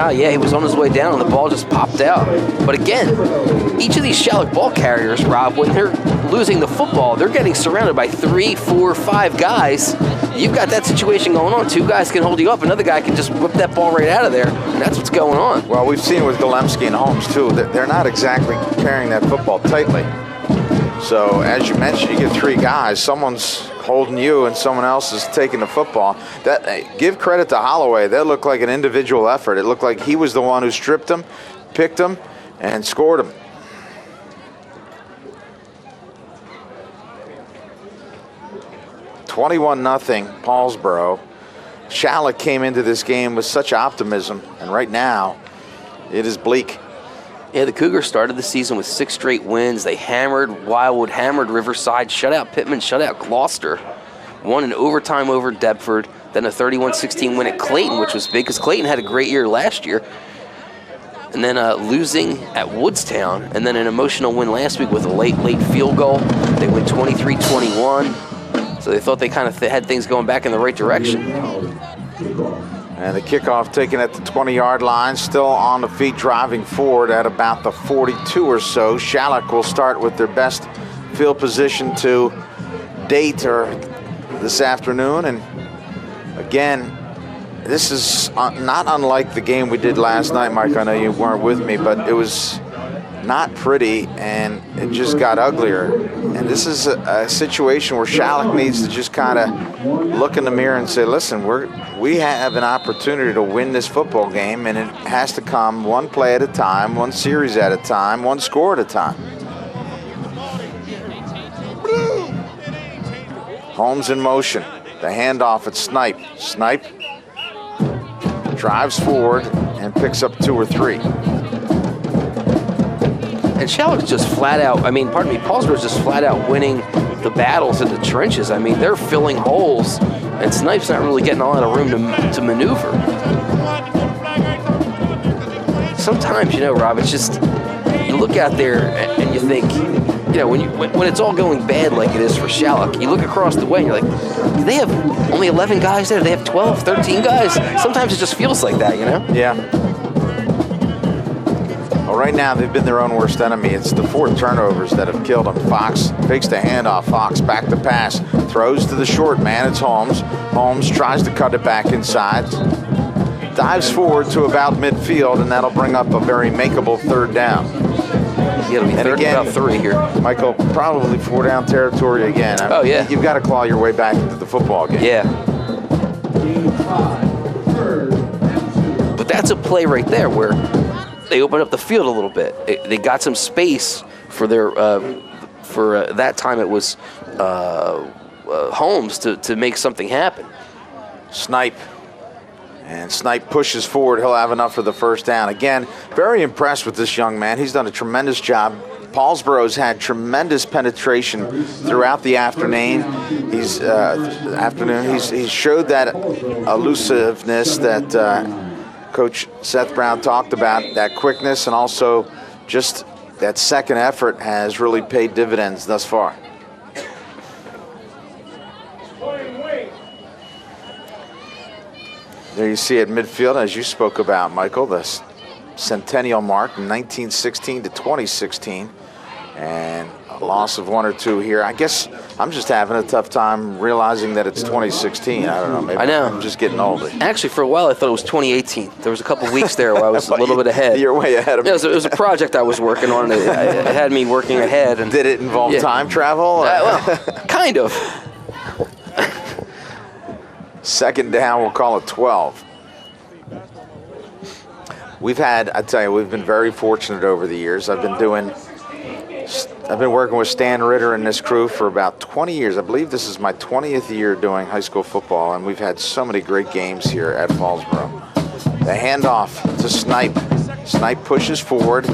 Oh, yeah, he was on his way down, and the ball just popped out. But again, each of these Schalick ball carriers, Rob, when they're losing the football, they're getting surrounded by 3, 4, 5 guys. You've got that situation going on. 2 guys can hold you up. Another guy can just whip that ball right out of there, and that's what's going on. Well, we've seen it with Golemsky and Holmes, too. They're not exactly carrying that football tightly. So, as you mentioned, you get 3 guys. Someone's holding you and someone else is taking the football. Give credit to Holloway. That looked like an individual effort. It looked like he was the one who stripped him, picked him, and scored him. (21-0) Paulsboro. Schalick came into this game with such optimism, and right now it is bleak. Yeah, the Cougars started the season with 6 straight wins. They hammered Wildwood, hammered Riverside, shut out Pittman, shut out Gloucester. Won in overtime over Deptford, then a 31-16 win at Clayton, which was big because Clayton had a great year last year. And then losing at Woodstown, and then an emotional win last week with a late field goal. They win 23-21, so they thought they kind of had things going back in the right direction. And the kickoff taken at the 20-yard line, still on the feet, driving forward at about the 42 or so. Schalick will start with their best field position to date or this afternoon. And again, this is not unlike the game we did last night, Mike. I know you weren't with me, but it was not pretty, and it just got uglier. And this is a situation where Schalick needs to just kind of look in the mirror and say, listen, we have an opportunity to win this football game, and it has to come one play at a time, one series at a time, one score at a time. Holmes in motion. The handoff at Snipe. Snipe drives forward and picks up 2 or 3. And Schalick's just flat out, Paulsboro's just flat out winning the battles in the trenches. They're filling holes, and Snipe's not really getting a lot of room to maneuver. sometimes, Rob, it's just, you look out there and you think, when it's all going bad like it is for Schalick, you look across the way and you're like, do they have only 11 guys there? Do they have 12, 13 guys? Sometimes it just feels like that, Yeah. Well, right now they've been their own worst enemy. It's the 4 turnovers that have killed them. Fox fakes the handoff. Fox back to pass. Throws to the short man. It's Holmes. Holmes tries to cut it back inside. Dives forward to about midfield, and that'll bring up a very makeable 3rd down. It'll be third and about 3 here. Michael, probably 4 down territory again. Oh, yeah. You've got to claw your way back into the football game. Yeah. But that's a play right there where they open up the field a little bit. They got some space for their that time it was Holmes to make something happen. Snipe. And Snipe pushes forward. He'll have enough for the 1st down. Again, very impressed with this young man. He's done a tremendous job. Paulsboro's had tremendous penetration throughout the afternoon. He's showed that elusiveness that Coach Seth Brown talked about, that quickness, and also just that second effort has really paid dividends thus far. There you see at midfield, as you spoke about, Michael, the centennial mark in 1916 to 2016, and a loss of 1 or 2 here. I guess I'm just having a tough time realizing that it's 2016. I don't know. Maybe I know. I'm just getting older. Actually, for a while, I thought it was 2018. There was a couple weeks there where I was a little bit ahead. You're way ahead of me. It was a project I was working on. It had me working ahead. And did it involve time travel? Well, kind of. 2nd down, we'll call it 12. We've been very fortunate over the years. I've been working with Stan Ritter and this crew for about 20 years. I believe this is my 20th year doing high school football, and we've had so many great games here at Paulsboro. The handoff to Snipe. Snipe pushes forward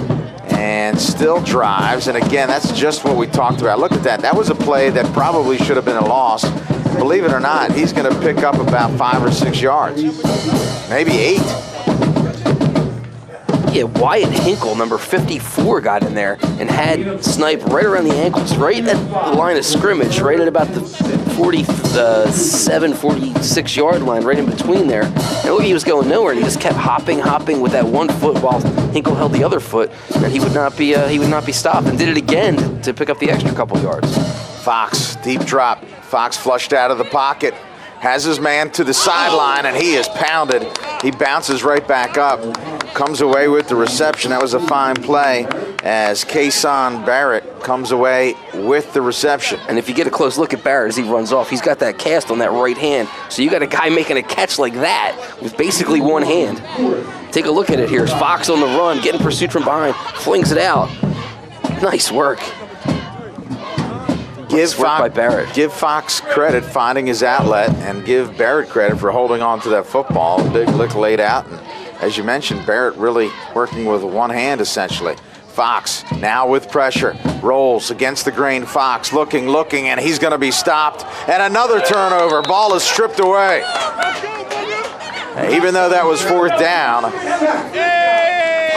and still drives, and again, that's just what we talked about. Look at that. That was a play that probably should have been a loss. Believe it or not, he's going to pick up about 5 or 6 yards, maybe 8. Yeah, Wyatt Hinkle, number 54, got in there and had Snipe right around the ankles, right at the line of scrimmage, right at about the 47, 46-yard line, right in between there. And look, he was going nowhere, and he just kept hopping with that 1 foot while Hinkle held the other foot, and he would not be stopped, and did it again to pick up the extra couple yards. Fox, deep drop. Fox flushed out of the pocket, has his man to the sideline, and he is pounded. He bounces right back up, comes away with the reception. That was a fine play as Kason Barrett comes away with the reception. And if you get a close look at Barrett as he runs off, he's got that cast on that right hand. So you got a guy making a catch like that with basically one hand. Take a look at it here. Fox on the run, getting pursuit from behind, flings it out. Nice work. Give Fox credit finding his outlet, and give Barrett credit for holding on to that football. Big lick laid out, and as you mentioned, Barrett really working with one hand essentially. Fox now with pressure, rolls against the grain. Fox looking, and he's going to be stopped. And another turnover. Ball is stripped away. Even though that was 4th down.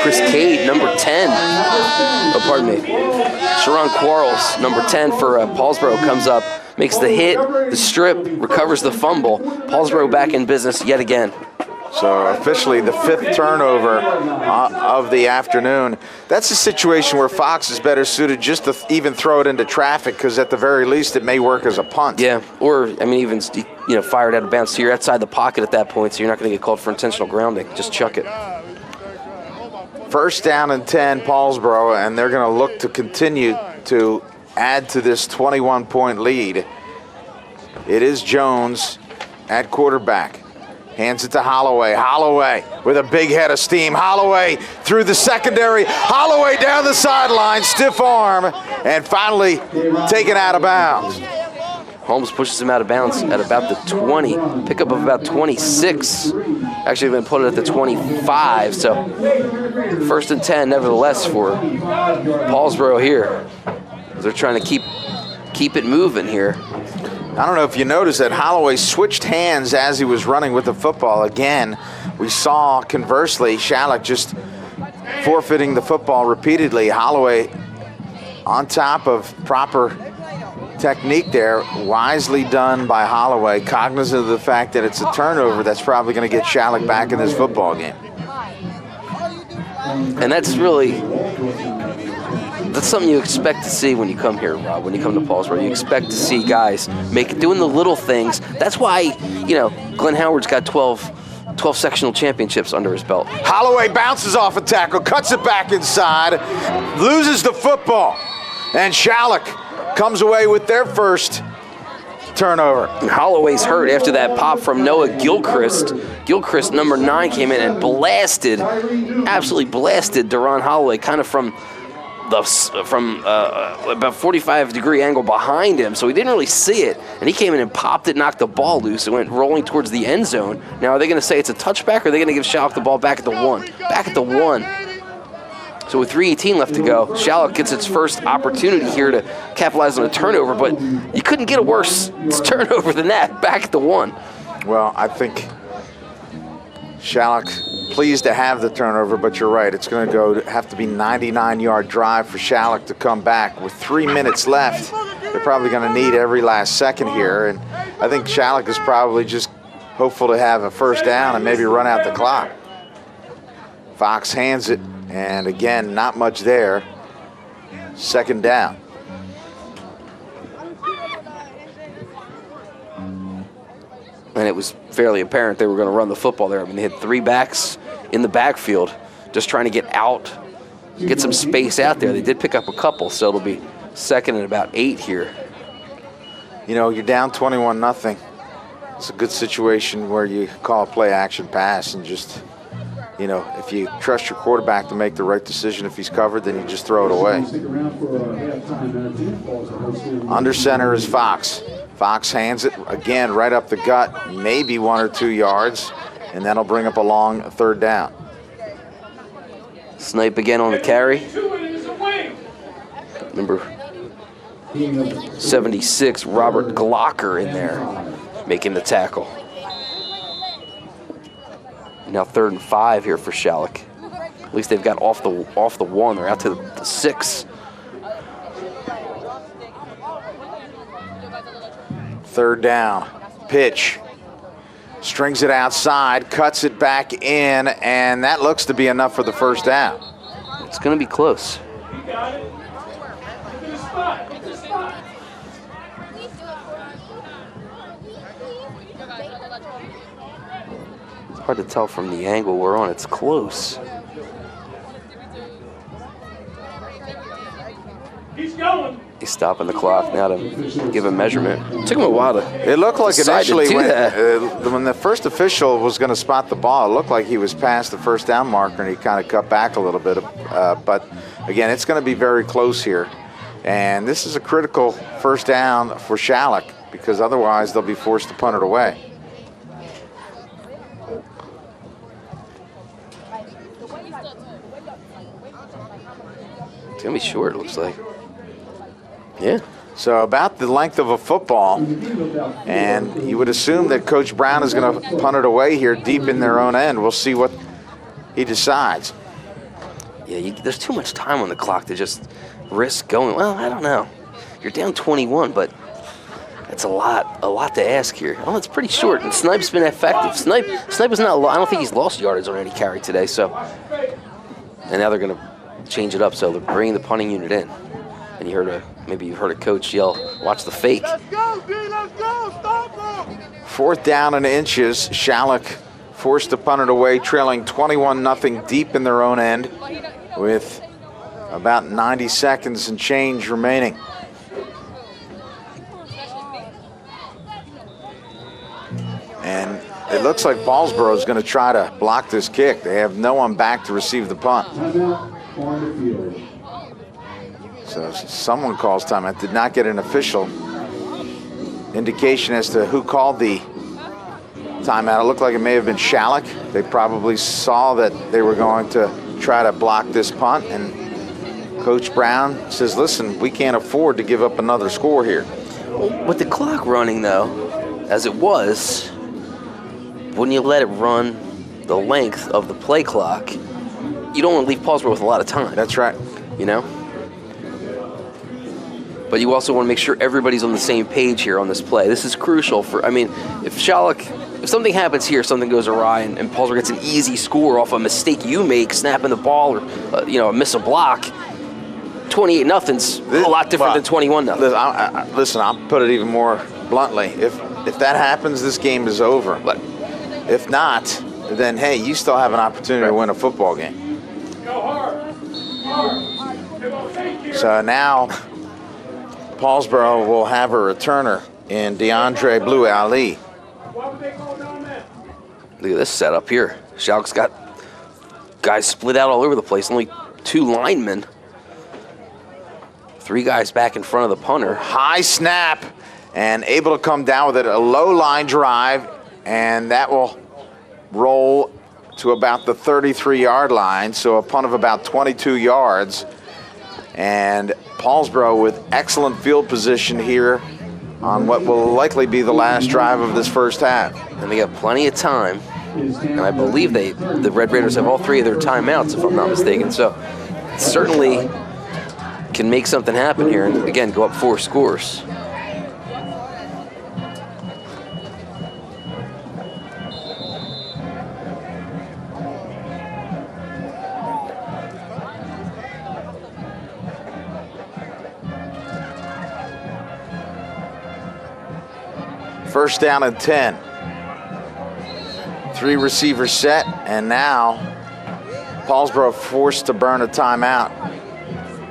Chris Cade, number 10. Oh, pardon me. Sharon Quarles, number 10 for Paulsboro, comes up, makes the hit, the strip, recovers the fumble. Paulsboro back in business yet again. So officially the 5th turnover of the afternoon. That's a situation where Fox is better suited just to even throw it into traffic, because at the very least it may work as a punt. Yeah, or even fired out of bounds. So you're outside the pocket at that point, so you're not going to get called for intentional grounding. Just chuck it. 1st down and 10, Paulsboro, and they're going to look to continue to add to this 21-point lead. It is Jones at quarterback. Hands it to Holloway. Holloway with a big head of steam. Holloway through the secondary. Holloway down the sideline, stiff arm, and finally taken out of bounds. Holmes pushes him out of bounds at about the 20. Pickup of about 26. Actually, been put it at the 25. So 1st and 10, nevertheless, for Paulsboro here. They're trying to keep it moving here. I don't know if you noticed that Holloway switched hands as he was running with the football. Again, we saw, conversely, Schalick just forfeiting the football repeatedly. Holloway on top of proper technique there, wisely done by Holloway, cognizant of the fact that it's a turnover that's probably going to get Schalick back in this football game. And that's something you expect to see when you come here, Rob, when you come to Paulsboro. You expect to see guys doing the little things. That's why, Glenn Howard's got 12 sectional championships under his belt. Holloway bounces off a tackle, cuts it back inside, loses the football, and Schalick comes away with their first turnover. And Holloway's hurt after that pop from Noah Gilchrist. Gilchrist, number 9, came in and absolutely blasted Deron Holloway, kind of from about 45-degree angle behind him, so he didn't really see it, and he came in and popped it, knocked the ball loose, and went rolling towards the end zone. Now, are they going to say it's a touchback, or are they going to give Schalick the ball back at the 1? Back at the 1. So with 3:18 left to go, Schalick gets its first opportunity here to capitalize on a turnover, but you couldn't get a worse turnover than that, back at the 1. Well, I think Schalick pleased to have the turnover, but you're right. It's going to have to be 99-yard drive for Schalick to come back. With 3 minutes left, they're probably going to need every last second here, and I think Schalick is probably just hopeful to have a first down and maybe run out the clock. Fox hands it, and again, not much there. Second down. And it was fairly apparent they were going to run the football there. I mean, they had 3 backs in the backfield just trying to get some space out there. They did pick up a couple, so it'll be second and about 8 here. You're down 21-0. It's a good situation where you call a play-action pass and just, if you trust your quarterback to make the right decision, if he's covered, then you just throw it away. Under center is Fox. Fox hands it again right up the gut, maybe 1 or 2 yards, and that'll bring up a long third down. Snipe again on the carry. Number 76, Robert Glocker, in there, making the tackle. Now 3rd and 5 here for Schalick. At least they've got off the 1. They're out to the 6. Third down, pitch, strings it outside, cuts it back in, and that looks to be enough for the first down. It's going to be close. It's hard to tell from the angle we're on. It's close. He's going. He's stopping the clock now to give a measurement. It took him a while to. It looked like initially when the first official was going to spot the ball, it looked like he was past the first down marker and he kind of cut back a little bit. But again, it's going to be very close here. And this is a critical first down for Schalick because otherwise they'll be forced to punt it away. It's going to be short, it looks like. Yeah. So about the length of a football, and you would assume that Coach Brown is going to punt it away here deep in their own end. We'll see what he decides. Yeah, there's too much time on the clock to just risk going. Well, I don't know. You're down 21, but that's a lot to ask here. Oh, it's pretty short, and Snipe's been effective. Snipe is not. I don't think he's lost yardage on any carry today. So, and now they're going to change it up. So they're bringing the punting unit in. And maybe you heard a coach yell, "Watch the fake." Let's go, D. Let's go. Stop him. 4th down and inches. Schalick forced to punt it away, trailing 21-0 deep in their own end with about 90 seconds and change remaining. And it looks like Paulsboro is going to try to block this kick. They have no one back to receive the punt. So someone calls timeout. Did not get an official indication as to who called the timeout. It looked like it may have been Schalick. They probably saw that they were going to try to block this punt, and Coach Brown says, listen, we can't afford to give up another score here. With the clock running, though, as it was, wouldn't you let it run the length of the play clock you don't want to leave Paulsboro with a lot of time. That's right. You know? But you also want to make sure everybody's on the same page here on this play. This is crucial for, I mean, if something happens here, something goes awry, and Paulsboro gets an easy score off a mistake you make, snapping the ball, or miss a block, 28-0's a lot different than 21-0. Listen, I'll put it even more bluntly. If that happens, this game is over. But if not, then hey, you still have an opportunity to win a football game. So now Paulsboro will have a returner in DeAndre Blue Ali. Look at this setup here. Schalick's got guys split out all over the place. Only 2 linemen. 3 guys back in front of the punter. High snap and able to come down with it. A low line drive, and that will roll to about the 33-yard line. So a punt of about 22 yards. And Paulsboro with excellent field position here on what will likely be the last drive of this first half. And they got plenty of time. And I believe the Red Raiders have all 3 of their timeouts, if I'm not mistaken. So certainly can make something happen here and, again, go up 4 scores. First down and 10. 3 receivers set, and now Paulsboro forced to burn a timeout.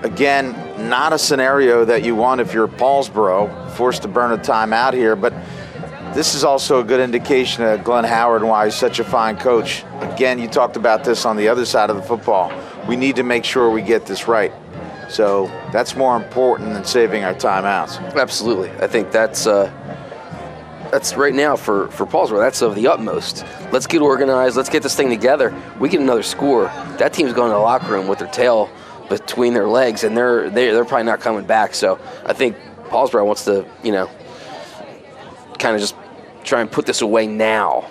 Again, not a scenario that you want if you're Paulsboro, forced to burn a timeout here, but this is also a good indication of Glenn Howard and why he's such a fine coach. Again, you talked about this on the other side of the football. We need to make sure we get this right. So that's more important than saving our timeouts. Absolutely. I think that's right now for Paulsboro, that's of the utmost. Let's get organized. Let's get this thing together. We get another score. That team's going to the locker room with their tail between their legs, and they're probably not coming back. So I think Paulsboro wants to, kind of just try and put this away now.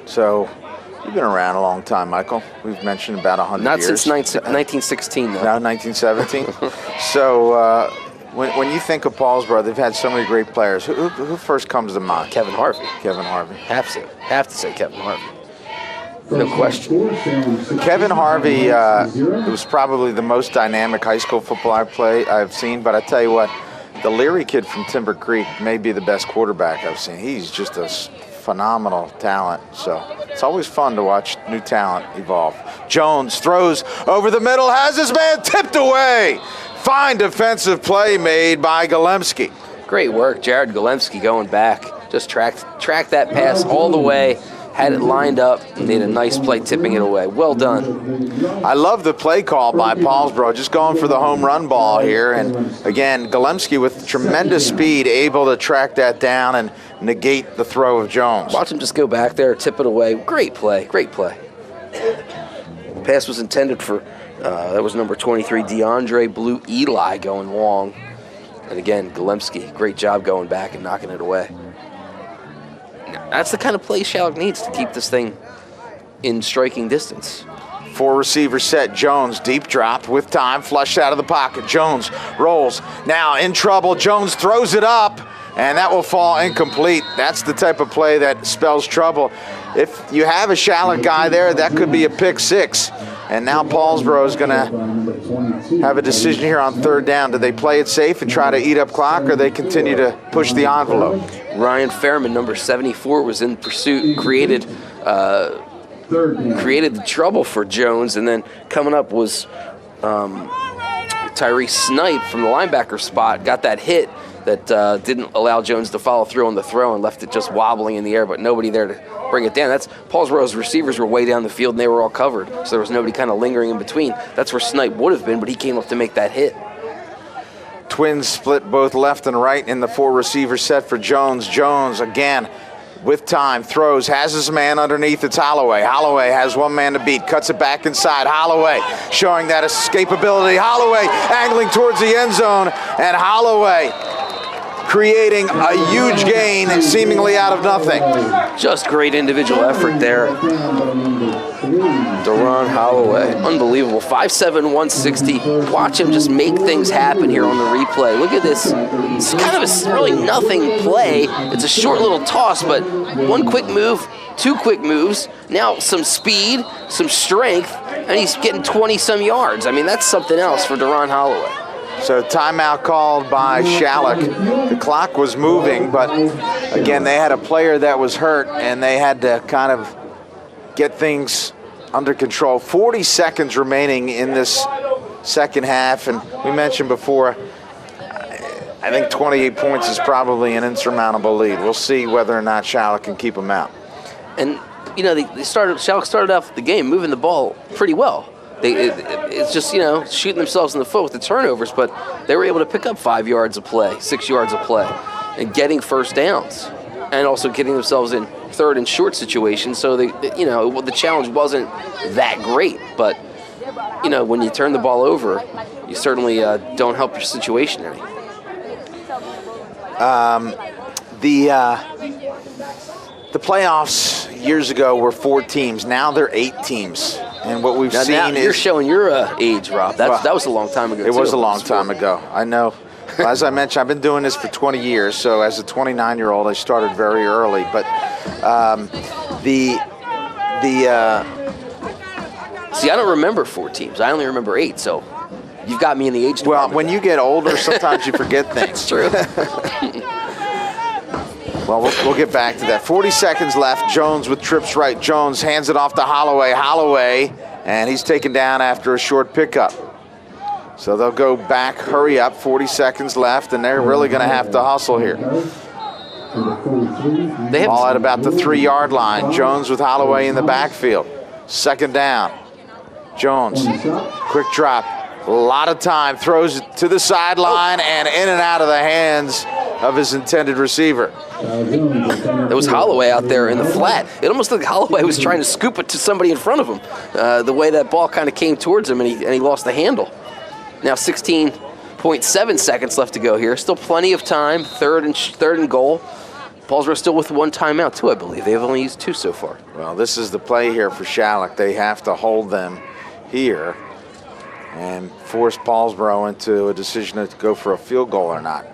So you've been around a long time, Michael. We've mentioned about 100 not years. Since 1916, though. No, 1917. So when you think of Paulsboro, they've had so many great players. Who first comes to mind? Kevin Harvey. Kevin Harvey. Have to say Kevin Harvey. No question. Kevin Harvey was probably the most dynamic high school football I've seen, but I tell you what, the Leary kid from Timber Creek may be the best quarterback I've seen. He's just a phenomenal talent, so it's always fun to watch new talent evolve. Jones throws over the middle, has his man tipped away. Fine defensive play made by Golemski. Great work, Jared Golemski going back. Just tracked that pass all the way, had it lined up, and made a nice play tipping it away. Well done. I love the play call by Paulsboro, just going for the home run ball here. And again, Golemski with tremendous speed, able to track that down and negate the throw of Jones. Watch him just go back there, tip it away. Great play, great play. Pass was intended for, that was number 23, DeAndre Blue Eli going long. And again, Golemski, great job going back and knocking it away. That's the kind of play Schalick needs to keep this thing in striking distance. 4 receivers set. Jones, deep drop with time, flushed out of the pocket. Jones rolls. Now in trouble. Jones throws it up, and that will fall incomplete. That's the type of play that spells trouble. If you have a Schalick guy there, that could be a pick 6. And now Paulsboro is going to have a decision here on 3rd down. Do they play it safe and try to eat up clock, or they continue to push the envelope? Ryan Fairman, number 74, was in pursuit, created the trouble for Jones, and then coming up was Tyree Snipe from the linebacker spot, got that hit that didn't allow Jones to follow through on the throw and left it just wobbling in the air, but nobody there to bring it down. That's Paulsboro's receivers were way down the field and they were all covered, so there was nobody kind of lingering in between. That's where Snipe would have been, but he came up to make that hit. Twins split both left and right in the 4 receiver set for Jones. Jones again with time, throws, has his man underneath. It's Holloway. Holloway has one man to beat, cuts it back inside. Holloway showing that escapability. Holloway angling towards the end zone, and Holloway creating a huge gain seemingly out of nothing. Just great individual effort there. Deron Holloway, unbelievable. 5'7", 160. Watch him just make things happen here on the replay. Look at this. It's kind of a really nothing play. It's a short little toss, but one quick move, two quick moves, now some speed, some strength, and he's getting 20-some yards. I mean, that's something else for Deron Holloway. So timeout called by Schalick. The clock was moving, but again, they had a player that was hurt, and they had to kind of get things under control. 40 seconds remaining in this second half, and we mentioned before, I think 28 points is probably an insurmountable lead. We'll see whether or not Schalick can keep them out. And, you know, Schalick started off the game moving the ball pretty well. It's just, you know, shooting themselves in the foot with the turnovers, but they were able to pick up 5 yards of play, 6 yards of play, and getting first downs, and also getting themselves in third and short situations. So, you know, the challenge wasn't that great, but, you know, when you turn the ball over, you certainly don't help your situation any. The playoffs years ago were 4 teams. Now they're 8 teams. And what we've seen is... You're showing your age, Rob. That was a long time ago, It was a long time ago. I know. As I mentioned, I've been doing this for 20 years. So as a 29-year-old, I started very early. But See, I don't remember 4 teams. I only remember 8, so you've got me in the age department. Well, when you get older, sometimes you forget things. That's true. Well, we'll get back to that. 40 seconds left. Jones with trips right. Jones hands it off to Holloway. Holloway, and he's taken down after a short pickup. So they'll go back, hurry up, 40 seconds left, and they're really going to have to hustle here. Ball at about the 3-yard line. Jones with Holloway in the backfield. Second down. Jones, quick drop. A lot of time, throws it to the sideline and in and out of the hands of his intended receiver. There was Holloway out there in the flat. It almost looked like Holloway was trying to scoop it to somebody in front of him. The way that ball kind of came towards him, and he lost the handle. Now 16.7 seconds left to go here. Still plenty of time. Third and goal. Paulsboro still with 1 timeout too, I believe. They've only used 2 so far. Well, this is the play here for Schalick. They have to hold them here and force Paulsboro into a decision to go for a field goal or not.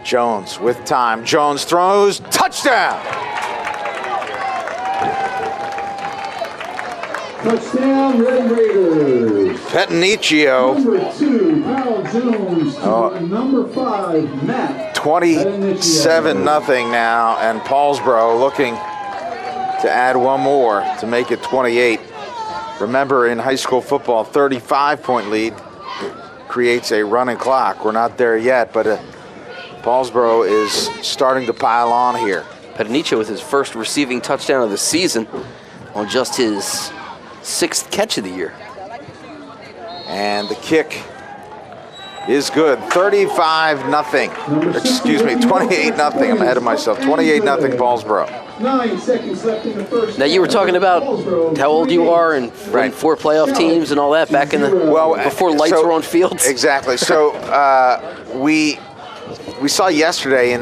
Jones with time. Jones throws. Touchdown! Touchdown, Red Raiders. Pettinicchio. Number 2, Kyle Jones. To number 5, Matt. 27-0 now, and Paulsboro looking to add one more to make it 28. Remember, in high school football, 35-point lead creates a running clock. We're not there yet, but Paulsboro is starting to pile on here. Pettinicchio with his first receiving touchdown of the season on just his 6th catch of the year. And the kick is good. 35-0. Excuse me, 28-0. I'm ahead of myself. 28-0 Paulsboro. 9 seconds left in the first. Now, you were talking about how old you are and Right. 4 playoff teams and all that back in the before lights were on fields. Exactly. So we saw yesterday in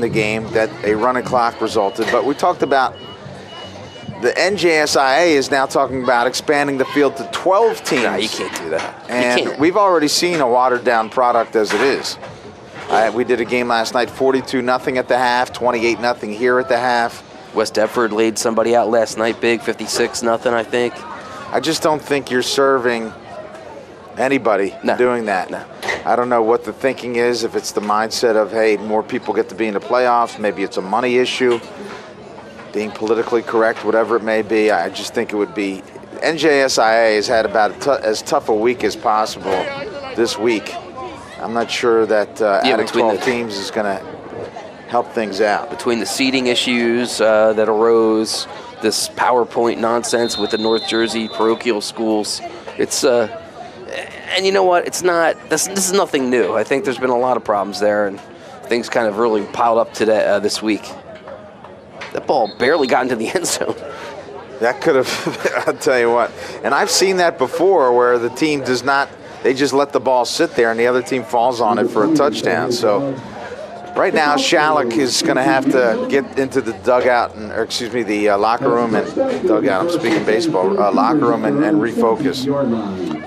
the game that a running clock resulted, but we talked about the NJSIA is now talking about expanding the field to 12 teams. No, you can't do that. And we've already seen a watered-down product as it is. We did a game last night, 42-0 at the half, 28-0 here at the half. West Deptford laid somebody out last night big, 56-0, I think. I just don't think you're serving anybody doing that. No. I don't know what the thinking is, if it's the mindset of, hey, more people get to be in the playoffs, maybe it's a money issue, being politically correct, whatever it may be. I just think it would be. NJSIA has had about as tough a week as possible this week. I'm not sure that adding 12 teams is going to help things out. Between the seating issues that arose, this PowerPoint nonsense with the North Jersey parochial schools, it's and you know what? It's not. This is nothing new. I think there's been a lot of problems there, and things kind of really piled up today this week. That ball barely got into the end zone. That could have, I'll tell you what. And I've seen that before where the team does not, they just let the ball sit there and the other team falls on it for a touchdown. So Right now, Schalick is going to have to get into the dugout, the locker room and dugout. I'm speaking baseball. Locker room and refocus.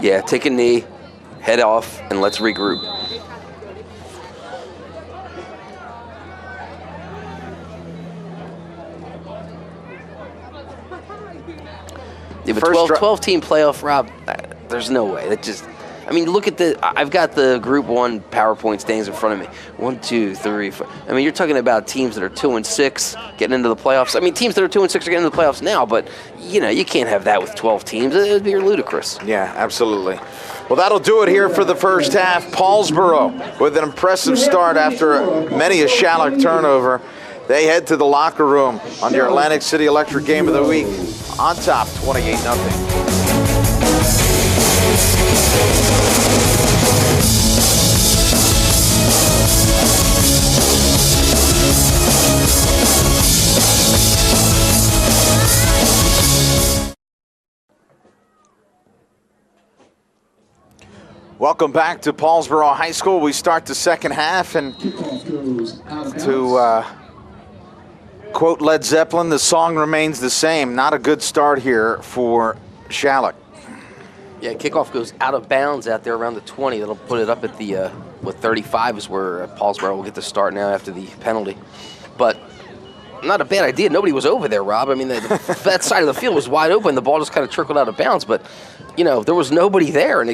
Yeah, take a knee, head off, and let's regroup. Yeah, but 12-team playoff, Rob, there's no way. That just, I mean, look at I've got the Group 1 PowerPoint standings in front of me. 1, 2, 3, 4. I mean, you're talking about teams that are 2-6 getting into the playoffs. I mean, teams that are 2-6 are getting into the playoffs now, but, you can't have that with 12 teams. It would be ludicrous. Yeah, absolutely. Well, that'll do it here for the first half. Paulsboro with an impressive start after many a Schalick turnover. They head to the locker room on your Atlantic City Electric Game of the Week on top, 28-0. Welcome back to Paulsboro High School. We start the second half, and to quote Led Zeppelin, the song remains the same. Not a good start here for Schalick. Yeah, kickoff goes out of bounds out there around the 20. That'll put it up at the, 35 is where Paulsboro will get the start now after the penalty. But not a bad idea. Nobody was over there, Rob. I mean, that side of the field was wide open. The ball just kind of trickled out of bounds, but there was nobody there, and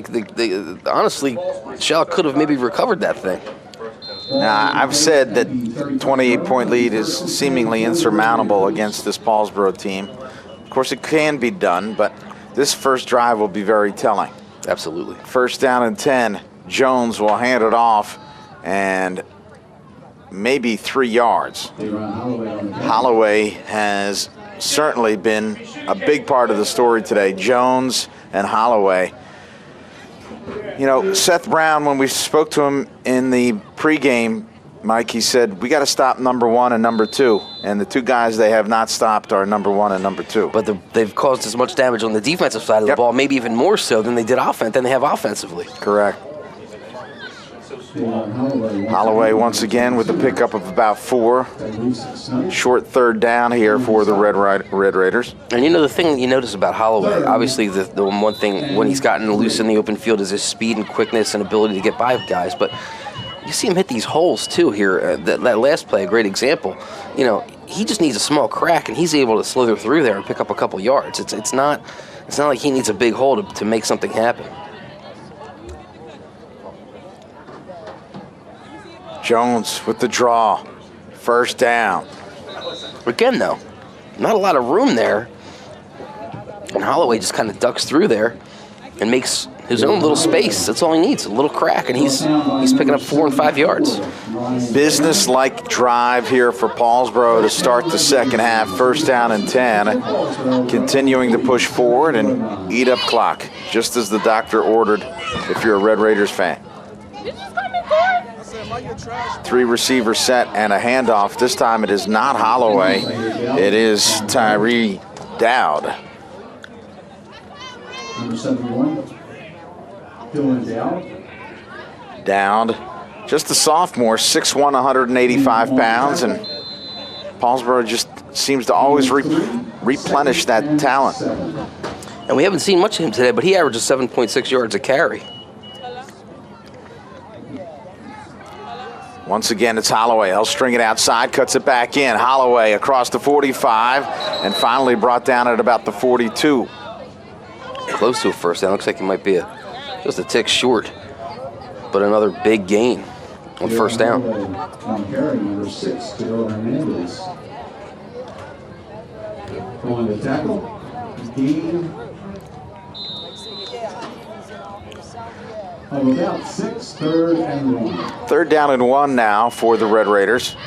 honestly, Schalick could have maybe recovered that thing. Now, I've said that 28-point lead is seemingly insurmountable against this Paulsboro team. Of course, it can be done, but this first drive will be very telling. Absolutely. First down and 10. Jones will hand it off, and maybe 3 yards. Holloway has certainly been a big part of the story today. Jones and Holloway. Seth Brown, when we spoke to him in the pregame, Mike, he said, we got to stop number 1 and number 2. And the two guys they have not stopped are number 1 and number 2. But they've caused as much damage on the defensive side of the ball, maybe even more so than they did than they have offensively. Correct. Holloway once again with a pickup of about 4. Short third down here for the Red Raiders. And the thing you notice about Holloway, obviously the one thing when he's gotten loose in the open field is his speed and quickness and ability to get by guys. But you see him hit these holes too here. That last play, a great example. He just needs a small crack, and he's able to slither through there and pick up a couple yards. It's not like he needs a big hole to make something happen. Jones with the draw. First down. Again, though, not a lot of room there. And Holloway just kind of ducks through there and makes his own little space. That's all he needs, a little crack, and he's picking up 4 and 5 yards. Business-like drive here for Paulsboro to start the second half. First down and 10. Continuing to push forward and eat up clock, just as the doctor ordered if you're a Red Raiders fan. 3 receiver set and a handoff. This time it is not Holloway. It is Tyree Dowd. Number 71, Dylan Dowd. Dowd, just a sophomore, 6'1", 185 pounds, and Paulsboro just seems to always replenish that talent. And we haven't seen much of him today, but he averages 7.6 yards a carry. Once again, it's Holloway. He'll string it outside, cuts it back in. Holloway across the 45, and finally brought down at about the 42. Close to a first down. Looks like he might be just a tick short, but another big gain on first down. Number 6, Joe Hernandez. On the tackle, gain of about 6, 3rd and 1. 3rd down and 1 now for the Red Raiders.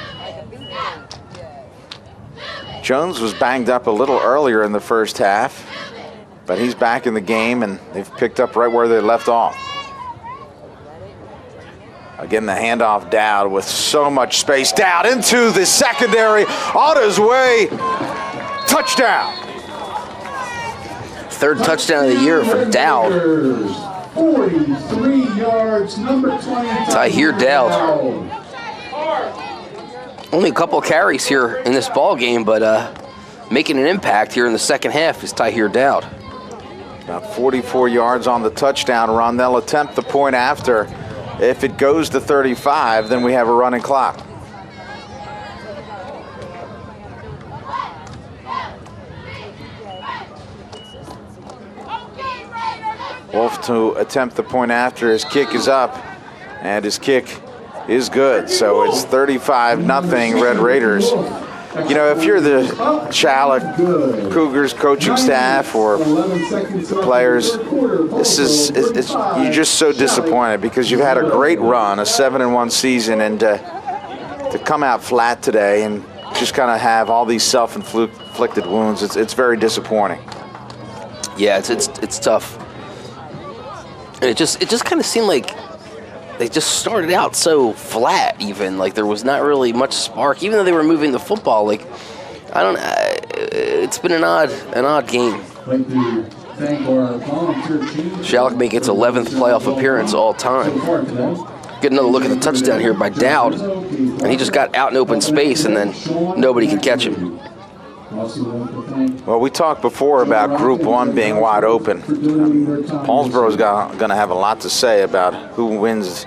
Jones was banged up a little earlier in the first half, but he's back in the game, and they've picked up right where they left off. Again, the handoff. Dowd with so much space. Dowd into the secondary, on his way. Touchdown. 3rd touchdown of the year for Dowd. 43 yards, number 20. Tahir Dowd. Only a couple of carries here in this ball game, but making an impact here in the second half is Tahir Dowd. About 44 yards on the touchdown run. They'll attempt the point after. If it goes to 35, then we have a running clock. Wolf to attempt the point after. His kick is up, and his kick is good. So it's 35-0 Red Raiders. You know, if you're the Schalick Cougars coaching staff or the players, you're just so disappointed because you've had a great run, a 7-1 season, and to come out flat today and just kind of have all these self-inflicted wounds, it's very disappointing. Yeah, it's tough. And it just kind of seemed like they just started out so flat, even like there was not really much spark, even though they were moving the football. Like, I don't know, it's been an odd game. Schalick make its 11th playoff appearance all time. Get another look at the touchdown here by Dowd, and he just got out in open space, and then nobody could catch him. Well, we talked before about Group 1 being wide open. Paulsboro's going to have a lot to say about who wins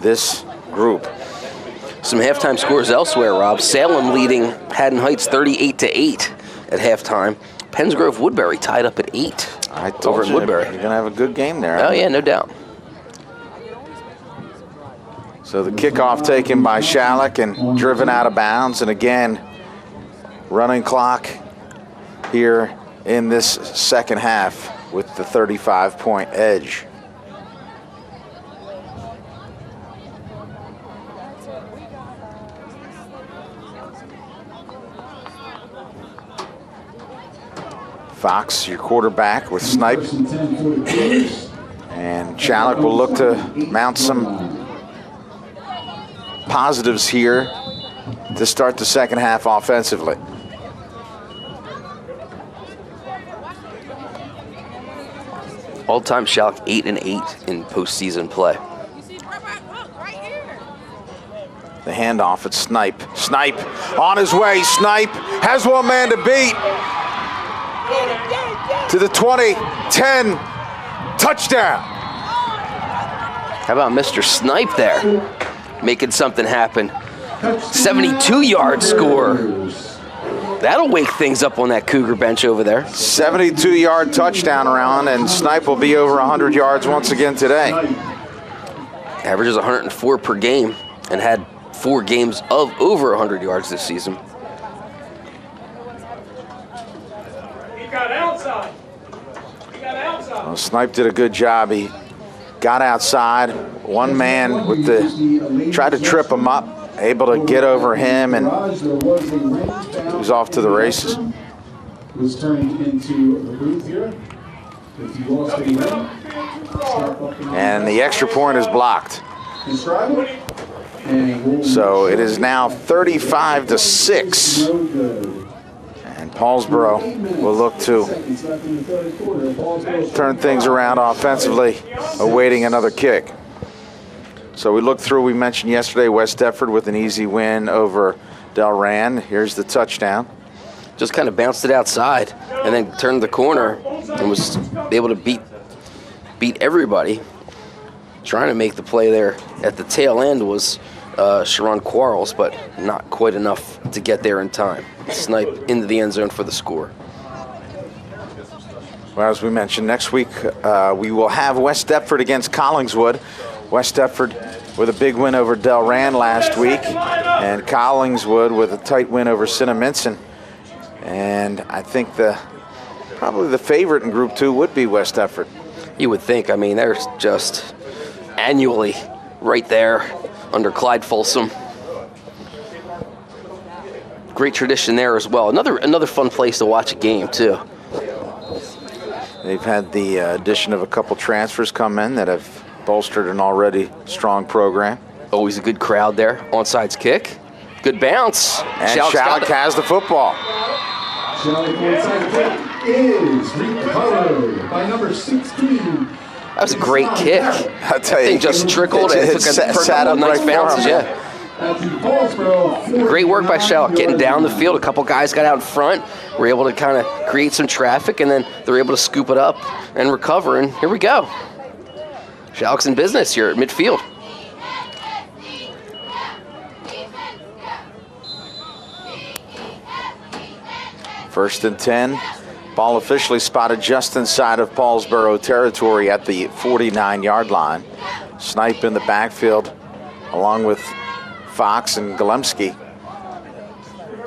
this group. Some halftime scores elsewhere, Rob. Salem leading Haddon Heights 38-8 at halftime. Pennsgrove Woodbury tied up at 8 I told over in you, Woodbury. You're going to have a good game there. Oh, yeah, no doubt. So the kickoff taken by Schalick and driven out of bounds. And again, running clock here in this second half with the 35-point edge. Fox, your quarterback, with Snipe. And Schalick will look to mount some positives here to start the second half offensively. All-time Schalick 8-8 in postseason play. The handoff at Snipe. Snipe on his way. Snipe has one man to beat. To the 20, 10, touchdown. How about Mr. Snipe there, making something happen? 72-yard score. That'll wake things up on that Cougar bench over there. 72-yard touchdown run, and Snipe will be over 100 yards once again today. Averages 104 per game and had 4 games of over 100 yards this season. Well, Snipe did a good job. He got outside, one man with tried to trip him up, able to get over him, and he was off to the races. Was turning into the booth here. If you lost a win, and the extra point is blocked. So it is now 35-6. And Paulsboro will look to turn things around offensively, awaiting another kick. So we looked through, we mentioned yesterday, West Deptford with an easy win over Delran. Here's the touchdown. Just kind of bounced it outside and then turned the corner and was able to beat everybody. Trying to make the play there at the tail end was Sharon Quarles, but not quite enough to get there in time. Snipe into the end zone for the score. Well, as we mentioned, next week we will have West Deptford against Collingswood. West Deptford with a big win over Delran last week, and Collingswood with a tight win over Cinnaminson. And I think probably the favorite in Group 2 would be West Deptford. You would think. I mean, they're just annually right there under Clyde Folsom. Great tradition there as well. Another fun place to watch a game, too. They've had the addition of a couple transfers come in that have bolstered an already strong program. Always a good crowd there. Onside kick. Good bounce. And Schalick has the football. Schalick onside kick is recovered by number 16. That was a great kick. I'll tell you, thing just trickled and took a sat up nice right bounces. for him. Yeah. At the Paulsboro, Great work by Schalick, getting down the field. A couple guys got out in front, were able to kind of create some traffic, and then they're able to scoop it up and recover, and here we go. Schalick's in business here at midfield. First and 10. Ball officially spotted just inside of Paulsboro territory at the 49-yard line. Snipe in the backfield along with Fox and Golemski.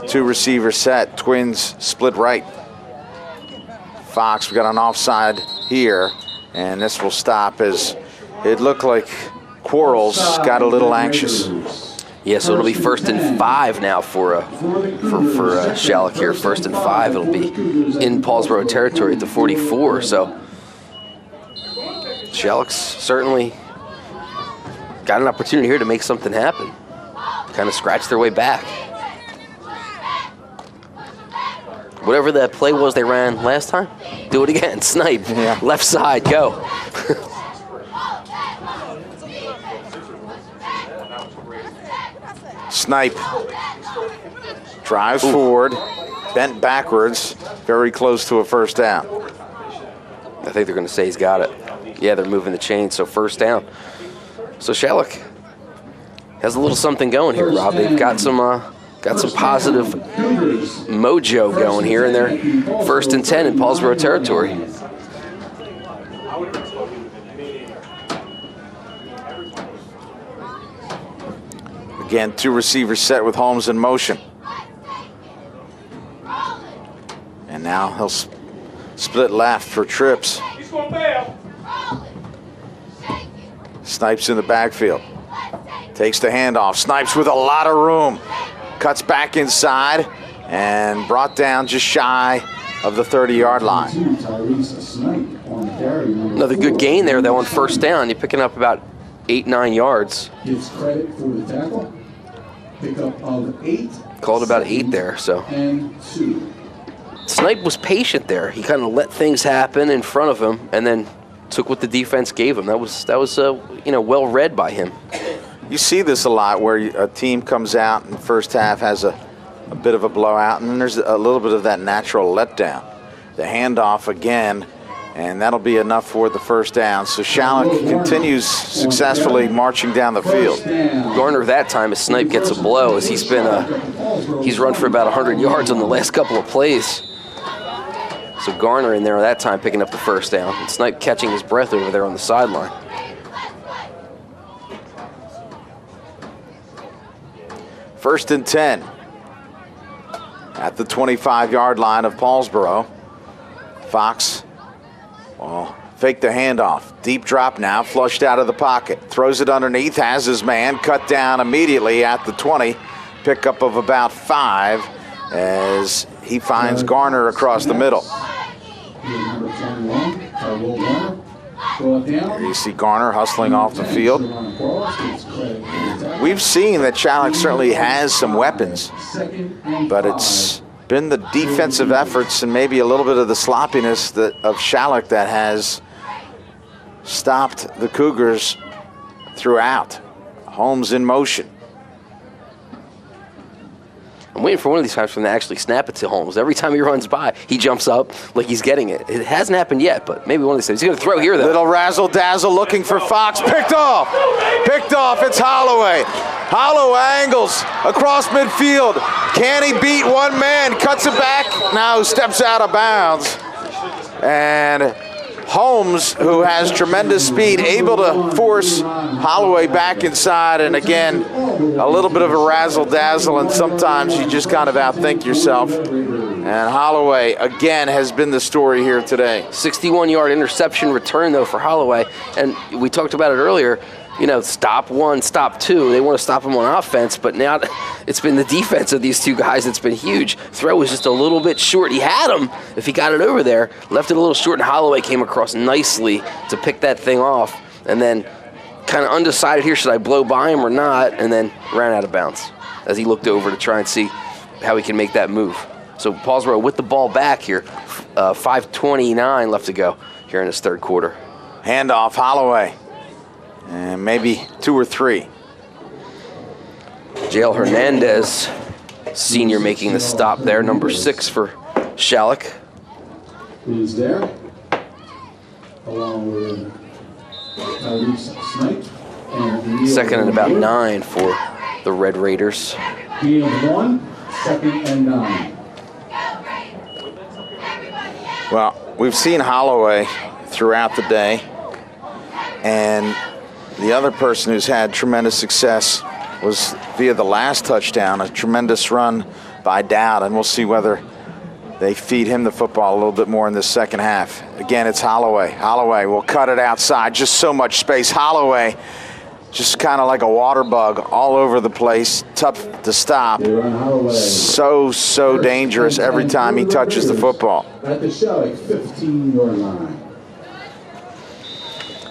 Two receiver set, twins split right. Fox, we got an offside here, and this will stop as it looked like Quarles got a little anxious. Yeah, so it'll be 1st and 5 now for Schalick here. 1st and 5. It'll be in Paulsboro territory at the 44. So Schalick's certainly got an opportunity here to make something happen. Kind of scratch their way back. Whatever that play was they ran last time, do it again. Snipe, yeah. Left side, go. Snipe drives forward, bent backwards, very close to a first down. I think they're going to say he's got it. Yeah, they're moving the chain, so first down. So Schalick has a little something going here, Rob. They've got some positive mojo going here, and they're 1st and 10 in Paulsboro territory. Again, two receivers set with Holmes in motion. And now he'll split left for trips. He's going to bail. Snipes in the backfield. Takes the handoff. Snipes with a lot of room. Cuts back inside and brought down just shy of the 30-yard line. Another good gain there, though, on first down. You're picking up about 8-9 yards. Gives credit for the tackle. Pickup of 8. Called about 8 there, so. And 2. Snipe was patient there. He kind of let things happen in front of him, and then took what the defense gave him. That was well read by him. You see this a lot where a team comes out in the first half, has a bit of a blowout, and then there's a little bit of that natural letdown. The handoff again, and that'll be enough for the first down. So Schalick continues successfully marching down the field. Garner that time as Snipe gets a blow, as he's run for about 100 yards on the last couple of plays. So Garner in there that time picking up the first down, and Snipe catching his breath over there on the sideline. First and 10 at the 25-yard line of Paulsboro. Fox will fake the handoff. Deep drop now, flushed out of the pocket. Throws it underneath, has his man, cut down immediately at the 20. Pickup of about 5 as he finds Garner across the middle. Here you see Garner hustling off the field. We've seen that Schalick certainly has some weapons, but it's been the defensive efforts and maybe a little bit of the sloppiness of Schalick that has stopped the Cougars throughout. Holmes in motion. I'm waiting for one of these times for him to actually snap it to Holmes. Every time he runs by, he jumps up like he's getting it. It hasn't happened yet, but maybe one of these times. He's going to throw here, though. Little razzle-dazzle looking for Fox. Picked off. Picked off. It's Holloway. Hollow angles across midfield. Can he beat one man? Cuts it back. Now steps out of bounds. And Holmes, who has tremendous speed, able to force Holloway back inside. And again, a little bit of a razzle-dazzle, and sometimes you just kind of outthink yourself. And Holloway, again, has been the story here today. 61-yard interception return, though, for Holloway. And we talked about it earlier. Stop one, stop two. They want to stop him on offense, but now it's been the defense of these two guys that's been huge. Throw was just a little bit short. He had him if he got it over there. Left it a little short, and Holloway came across nicely to pick that thing off. And then kind of undecided here, should I blow by him or not? And then ran out of bounds as he looked over to try and see how he can make that move. So Paulsboro with the ball back here. 5:29 left to go here in this third quarter. Handoff, Holloway. And maybe 2 or 3. Jael Hernandez, senior, making the stop there, number 6 for Schalick. Is there, along with Snipe and Second and about 9 for the Red Raiders. Gain of 1, 2nd and 9. Well, we've seen Holloway throughout the day, and the other person who's had tremendous success was via the last touchdown, a tremendous run by Dowd, and we'll see whether they feed him the football a little bit more in the second half. Again, it's Holloway. Holloway will cut it outside, just so much space. Holloway, just kind of like a water bug all over the place, tough to stop. So dangerous every time he touches the football. At the Schalick 15-yard line.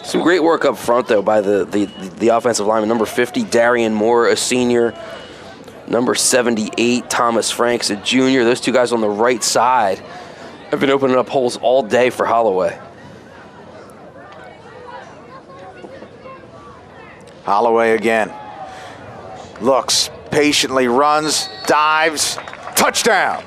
Some great work up front, though, by the offensive lineman. Number 50, Darian Moore, a senior. Number 78, Thomas Franks, a junior. Those two guys on the right side have been opening up holes all day for Holloway. Holloway again. Looks, patiently runs, dives, touchdown.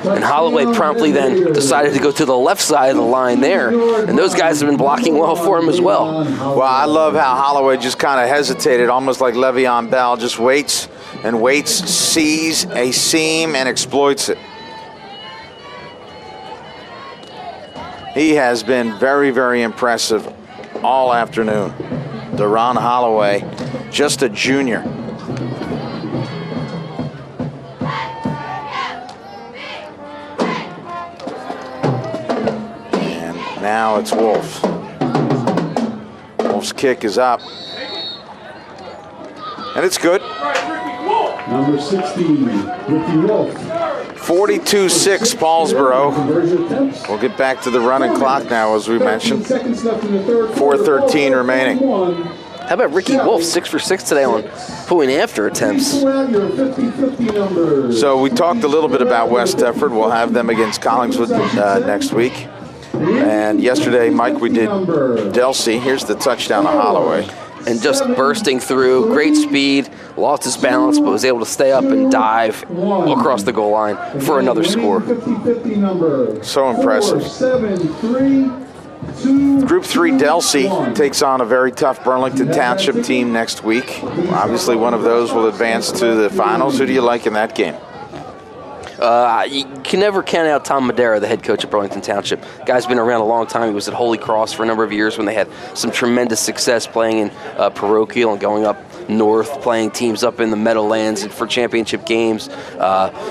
And Holloway promptly then decided to go to the left side of the line there. And those guys have been blocking well for him as well. Well, I love how Holloway just kind of hesitated, almost like Le'Veon Bell, just waits and waits, sees a seam and exploits it. He has been very, very impressive all afternoon. Deron Holloway, just a junior. Now it's Wolf. Wolf's kick is up. And it's good. Number 16, Ricky Wolf. 42-6 Paulsboro. We'll get back to the running clock now, as we mentioned. 4:13 remaining. How about Ricky Wolf, 6 for 6 today on point after attempts? So we talked a little bit about West Deptford. We'll have them against Collingswood next week. And yesterday, Mike, we did Delsey. Here's the touchdown of Holloway. And just bursting through, great speed, lost his balance, but was able to stay up and dive across the goal line for another score. So impressive. Group 3 Delsey takes on a very tough Burlington Township team next week. Obviously, one of those will advance to the finals. Who do you like in that game? You can never count out Tom Madera, the head coach of Burlington Township. Guy's been around a long time. He was at Holy Cross for a number of years when they had some tremendous success playing in parochial and going up north, playing teams up in the Meadowlands and for championship games.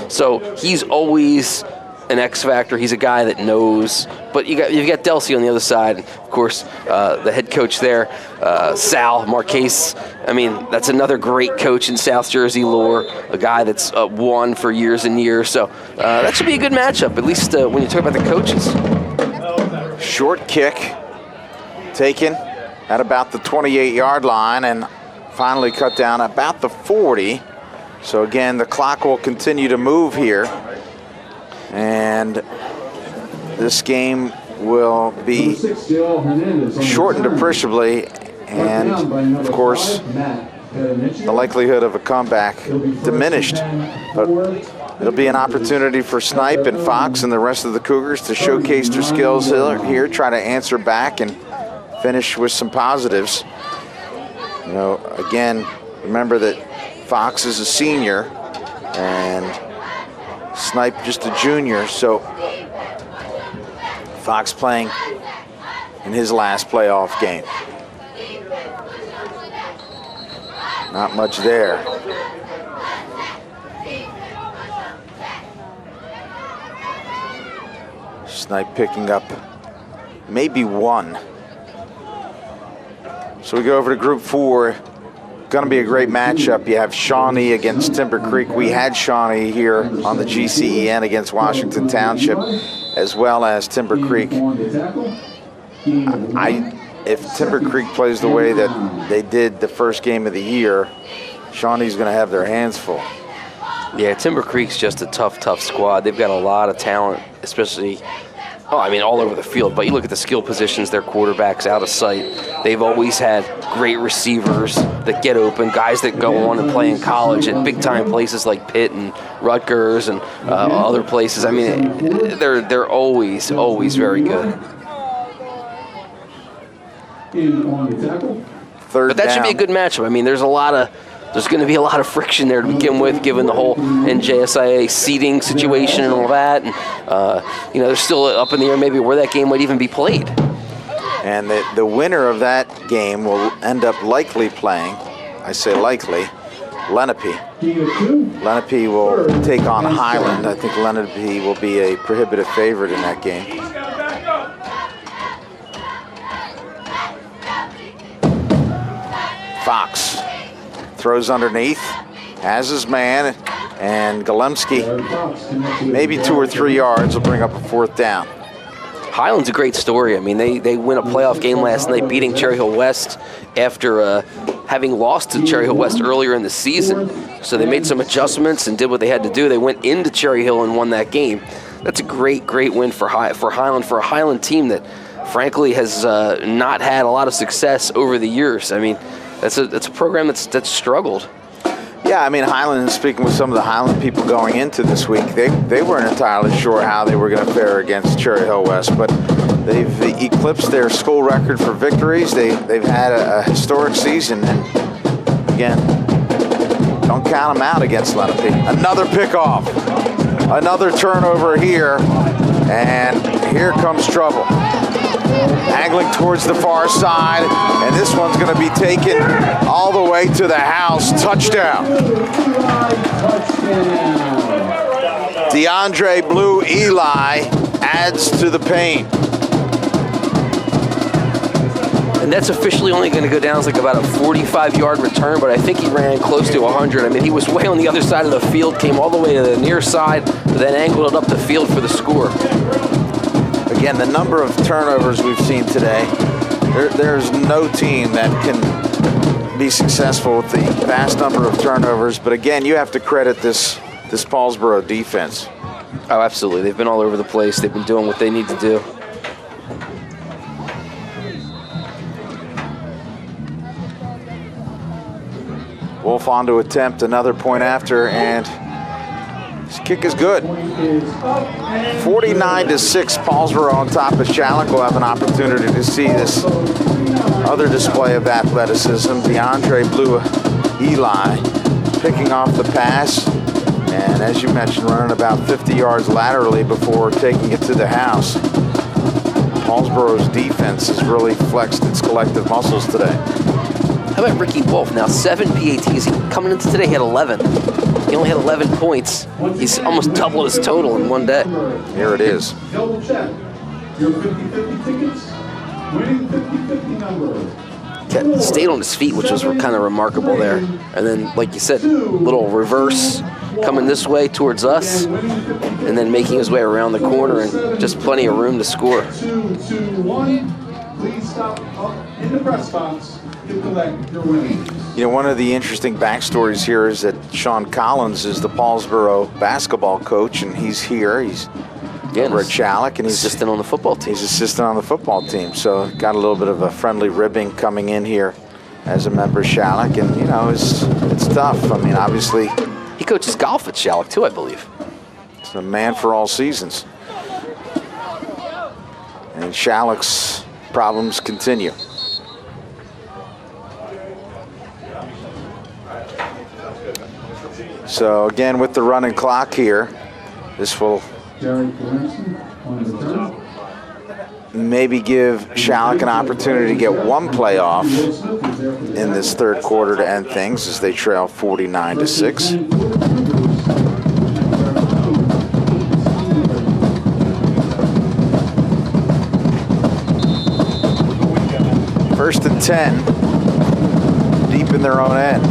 So he's always an X factor. He's a guy that knows. But you've got Delsey on the other side. Of course, the head coach there, Sal Marquez. I mean, that's another great coach in South Jersey lore, a guy that's won for years and years. So that should be a good matchup, at least when you talk about the coaches. Short kick taken at about the 28-yard line and finally cut down about the 40. So again, the clock will continue to move here. And this game will be shortened appreciably, and of course the likelihood of a comeback diminished. But it'll be an opportunity for Snipe and Fox and the rest of the Cougars to showcase their skills here, try to answer back and finish with some positives. You know, again, remember that Fox is a senior and Snipe just a junior, so Fox playing in his last playoff game. Not much there. Snipe picking up maybe 1. So we go over to Group 4. Going to be a great matchup. You have Shawnee against Timber Creek. We had Shawnee here on the GCEN against Washington Township, as well as Timber Creek. If Timber Creek plays the way that they did the first game of the year, Shawnee's going to have their hands full. Yeah, Timber Creek's just a tough squad. They've got a lot of talent, especially Oh, I mean, all over the field. But you look at the skill positions, their quarterbacks out of sight. They've always had great receivers that get open, guys that go on and play in college at big-time places like Pitt and Rutgers and other places. I mean, they're always very good. Third But that should be a down. good matchup. I mean, there's going to be a lot of friction there to begin with, given the whole NJSIA seeding situation and all that. And, they're still up in the air maybe where that game might even be played. And the winner of that game will end up likely playing, I say likely, Lenape. Lenape will take on Highland. I think Lenape will be a prohibitive favorite in that game. Fox throws underneath, has his man, and Golemski, maybe 2 or 3 yards, will bring up a fourth down. Highland's a great story. I mean, they win a playoff game last night, beating Cherry Hill West after having lost to Cherry Hill West earlier in the season. So they made some adjustments and did what they had to do. They went into Cherry Hill and won that game. That's a great win for Highland, for a Highland team that, frankly, has not had a lot of success over the years. I mean, that's a program that's struggled. Yeah, I mean, Highland, speaking with some of the Highland people going into this week, they weren't entirely sure how they were going to fare against Cherry Hill West, but they've eclipsed their school record for victories. They've had a historic season, and again, don't count them out against Lenape. Another pickoff, another turnover here, and here comes trouble. Angling towards the far side, and this one's going to be taken all the way to the house. Touchdown. DeAndre Blue Eli adds to the pain. And that's officially only going to go down as like about a 45-yard return, but I think he ran close to 100. I mean, he was way on the other side of the field, came all the way to the near side, then angled it up the field for the score. Again, the number of turnovers we've seen today, there's no team that can be successful with the vast number of turnovers. But again, you have to credit this Paulsboro defense. Oh, absolutely. They've been all over the place. They've been doing what they need to do. Wolf on to attempt another point after, and his kick is good. 49-6, Paulsboro on top of Schalick. We'll have an opportunity to see this other display of athleticism. DeAndre Blue Eli picking off the pass, and as you mentioned, running about 50 yards laterally before taking it to the house. Paulsboro's defense has really flexed its collective muscles today. How about Ricky Wolf? Now 7 PATs. Coming into today, he had 11. He only had 11 points. He's almost doubled his total in one day. Here it is. Double check. Your 50-50 tickets. Winning 50-50 number. Stayed on his feet, which was kind of remarkable there. And then, like you said, little reverse coming this way towards us, and then making his way around the corner, and just plenty of room to score. 2-2-1. Please stop up in the press box. Collect your winnings. You know, one of the interesting backstories here is that Sean Collins is the Paulsboro basketball coach, and he's here. He's over at Schalick, and he's assistant on the football team. He's assistant on the football team, so got a little bit of a friendly ribbing coming in here as a member of Schalick, and you know, it's tough. I mean, obviously, he coaches golf at Schalick too, I believe. He's a man for all seasons, and Schalick's problems continue. So again, with the running clock here, this will maybe give Schalick an opportunity to get one play off in this third quarter to end things as they trail 49-6. First and 10, deep in their own end.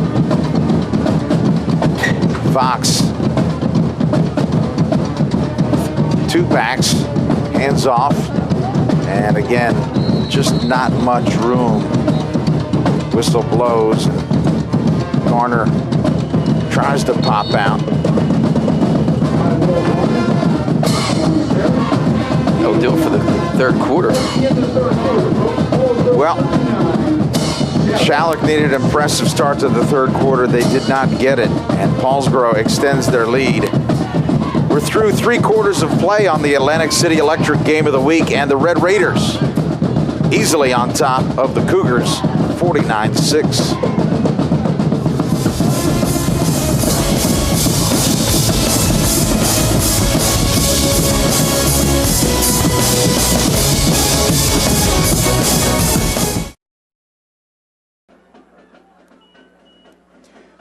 Fox, two backs, hands off, and again, just not much room. Whistle blows, Garner tries to pop out. He'll do it for the third quarter. Well, Schalick needed an impressive start to the third quarter. They did not get it, and Paulsboro extends their lead. We're through 3 quarters of play on the Atlantic City Electric Game of the Week, and the Red Raiders easily on top of the Cougars, 49-6.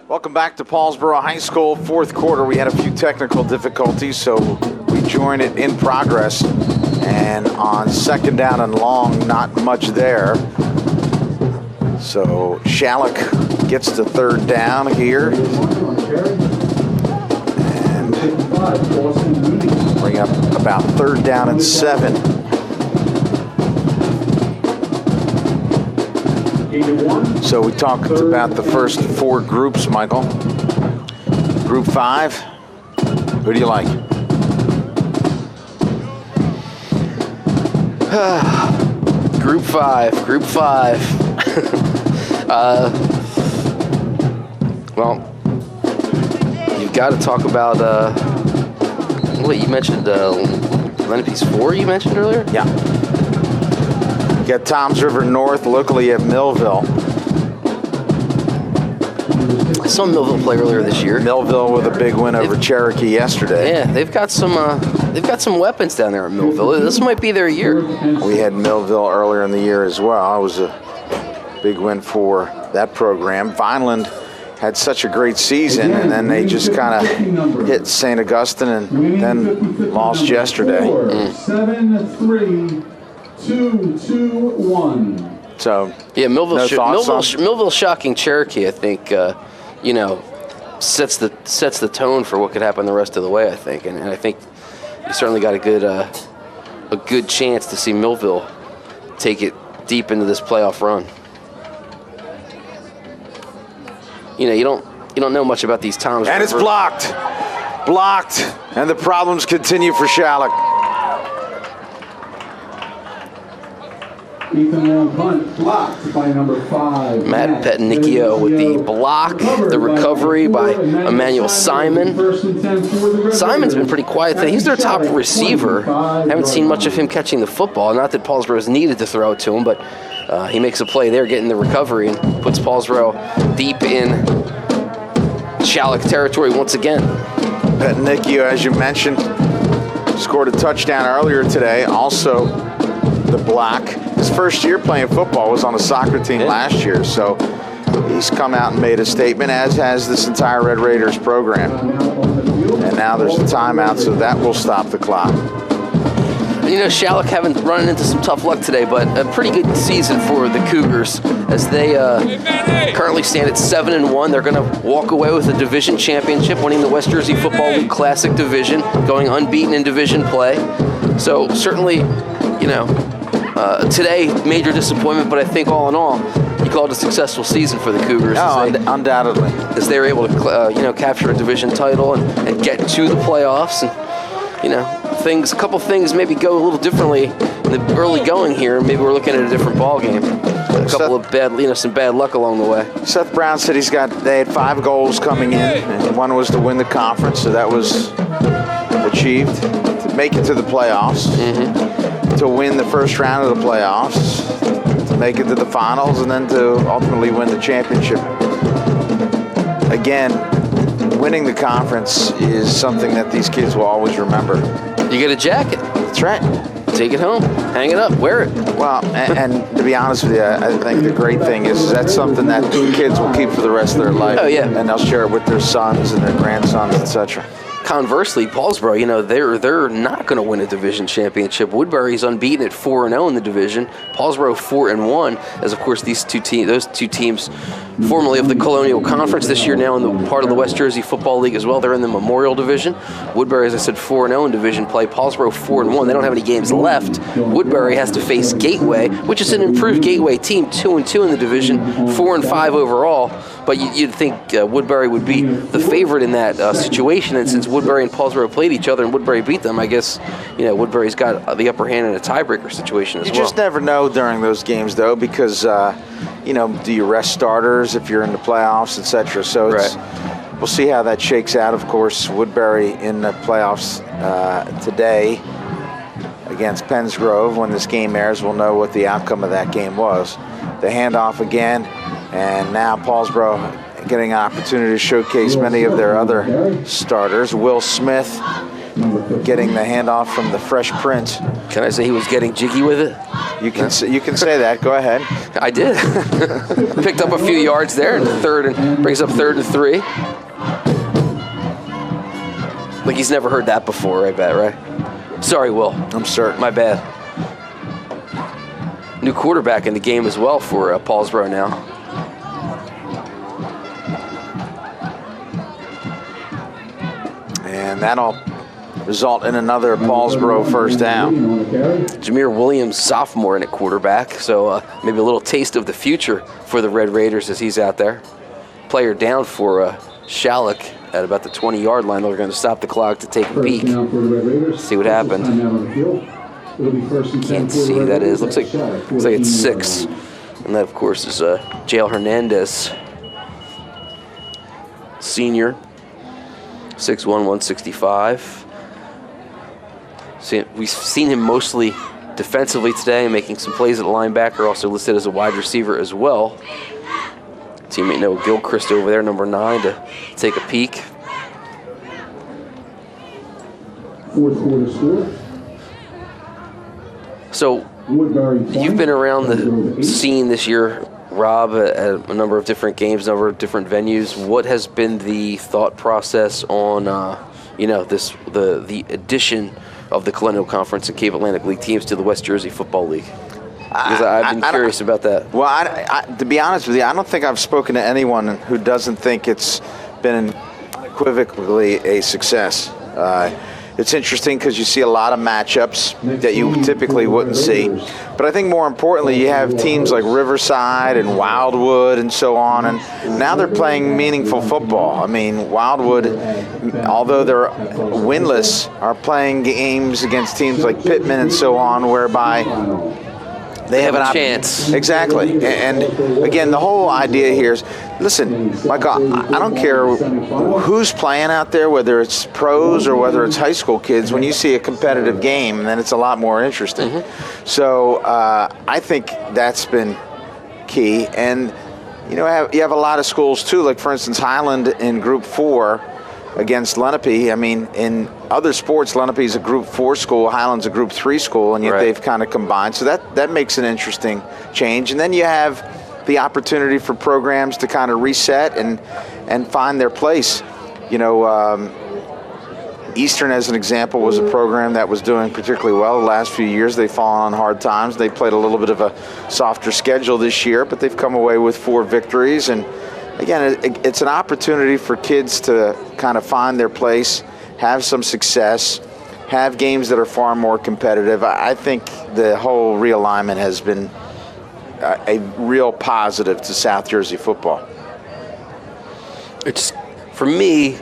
Welcome back to Paulsboro High School. Fourth quarter, we had a few technical difficulties, so we join it in progress. And on second down and long, not much there. So Schalick gets to third down here. And bring up about third down and 7. So we talked about the first 4 groups, Michael. Group 5, who do you like? Group 5. Well, you've got to talk about, what you mentioned, Lenape's 4 you mentioned earlier? Yeah. You got Toms River North, locally at Millville. I saw Millville play earlier this year. Millville with a big win over Cherokee yesterday. Yeah, they've got some weapons down there at Millville. This might be their year. We had Millville earlier in the year as well. It was a big win for that program. Vineland had such a great season, and then they just kind of hit St. Augustine and then lost yesterday. 7-3, 2-2-1. So yeah, Millville shocking Cherokee. I think sets the tone for what could happen the rest of the way. I think, and I think you certainly got a good chance to see Millville take it deep into this playoff run. You don't know much about these Toms. And it's blocked, and the problems continue for Schalick. Ethan Long punt blocked by number 5. Matt Petnicchio with the block, the recovery by Emmanuel Simon. Simon's been pretty quiet today. He's their top receiver. Haven't seen much of him catching the football. Not that Paulsboro's needed to throw it to him, but he makes a play there, getting the recovery, and puts Paulsboro deep in Schalick territory once again. Petnicchio, as you mentioned, scored a touchdown earlier today. Also, the block. His first year playing football was on a soccer team last year, so he's come out and made a statement, as has this entire Red Raiders program. And now there's a timeout, so that will stop the clock. Schalick haven't run into some tough luck today, but a pretty good season for the Cougars as they currently stand at 7-1. They're going to walk away with a division championship, winning the West Jersey Football League Classic Division, going unbeaten in division play. So certainly, today, major disappointment, but I think all in all, you call it a successous season for the Cougars. Undoubtedly. As they were able to, capture a division title and get to the playoffs, and a couple things maybe go a little differently in the early going here. Maybe we're looking at a different ball game. A couple of some bad luck along the way. Seth Brown said they had 5 goals coming in, and one was to win the conference, so that was achieved. To make it to the playoffs. To win the first round of the playoffs, to make it to the finals, and then to ultimately win the championship. Again, winning the conference is something that these kids will always remember. You get a jacket. That's right. Take it home, hang it up, wear it. Well, and to be honest with you, I think the great thing is that's something that kids will keep for the rest of their life. Oh, yeah. And they'll share it with their sons and their grandsons, etc. Conversely, Paulsboro, they're not going to win a division championship. Woodbury's unbeaten at 4-0 in the division. Paulsboro 4-1, as of course those two teams, formerly of the Colonial Conference, this year now in the part of the West Jersey Football League as well. They're in the Memorial Division. Woodbury, as I said, 4-0 in division play. Paulsboro 4-1. They don't have any games left. Woodbury has to face Gateway, which is an improved Gateway team, 2-2 in the division, 4-5 overall. But you'd think Woodbury would be the favorite in that situation, and since Woodbury and Paulsboro played each other and Woodbury beat them, I guess, Woodbury's got the upper hand in a tiebreaker situation as well. You just never know during those games, though, because, do you rest starters if you're in the playoffs, etc. So we'll see how that shakes out. Of course, Woodbury in the playoffs today against Pennsgrove. When this game airs, we'll know what the outcome of that game was. The handoff again, and now Paulsboro getting an opportunity to showcase many of their other starters. Will Smith getting the handoff from the Fresh Prince. Can I say he was getting jiggy with it? You can say that. Go ahead. I did. Picked up a few yards there in third and brings up 3rd and 3. Like he's never heard that before, I bet, right? Sorry, Will. I'm certain. My bad. New quarterback in the game as well for Paulsboro now. And that'll result in another Paulsboro first down. Jameer Williams, sophomore in at quarterback, so maybe a little taste of the future for the Red Raiders as he's out there. Player down for Schalick at about the 20-yard line. They're going to stop the clock to take a peek. See what happened. Can't see who that is. Looks like it's 6. And that, of course, is Jael Hernandez, senior, 6'1", 165. We've seen him mostly defensively today, making some plays at linebacker, also listed as a wide receiver as well. Teammate Noah Gilchrist over there, number 9, to take a peek. Fourth quarter score. So you've been around the scene this year, Rob, at a number of different games, a number of different venues. What has been the thought process on, the addition of the Colonial Conference and Cape Atlantic League teams to the West Jersey Football League? Because I've been curious about that. Well, to be honest with you, I don't think I've spoken to anyone who doesn't think it's been unequivocally a success. It's interesting because you see a lot of matchups that you typically wouldn't see. But I think more importantly, you have teams like Riverside and Wildwood and so on, and now they're playing meaningful football. I mean, Wildwood, although they're winless, are playing games against teams like Pittman and so on, whereby they have a chance. Exactly. And again, the whole idea here is, listen, Michael, I don't care who's playing out there, whether it's pros or whether it's high school kids. When you see a competitive game, then it's a lot more interesting. Mm-hmm. So I think that's been key. And, you have a lot of schools, too, like, for instance, Highland in Group 4 against Lenape. I mean, in other sports, Lenape's a Group 4 school, Highland's a Group 3 school, and yet they've kind of combined. So that makes an interesting change. And then you have the opportunity for programs to kind of reset and find their place. Eastern, as an example, was a program that was doing particularly well the last few years. They've fallen on hard times. They played a little bit of a softer schedule this year, but they've come away with 4 victories. And again, it's an opportunity for kids to kind of find their place, have some success, have games that are far more competitive. I think the whole realignment has been a real positive to South Jersey football. It's, for me,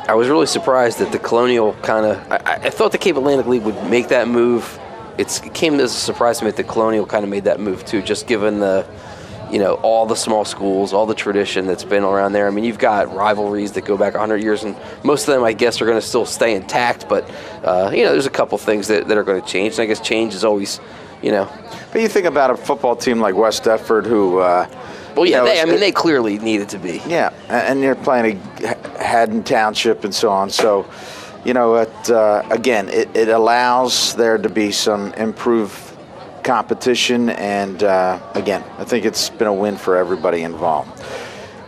I was really surprised that the Colonial I thought the Cape Atlantic League would make that move. It came as a surprise to me that the Colonial kind of made that move too, just given the, all the small schools, all the tradition that's been around there. I mean, you've got rivalries that go back 100 years, and most of them, I guess, are going to still stay intact. But, there's a couple things that are going to change. And I guess change is always, But you think about a football team like West Deptford who... they clearly needed to be. Yeah, and you're playing Haddon Township and so on. So, again, it allows there to be some improved competition, and again, I think it's been a win for everybody involved.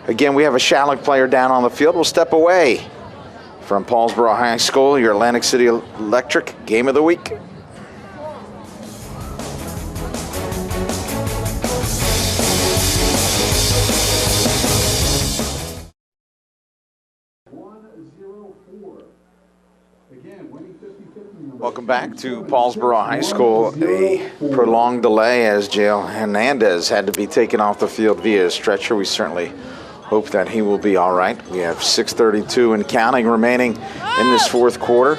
Again, we have a Schalick player down on the field. We'll step away from Paulsboro High School, your Atlantic City Electric Game of the Week. Welcome back to Paulsboro High School. A prolonged delay as Jael Hernandez had to be taken off the field via a stretcher. We certainly hope that he will be all right. We have 6:32 and counting remaining in this fourth quarter.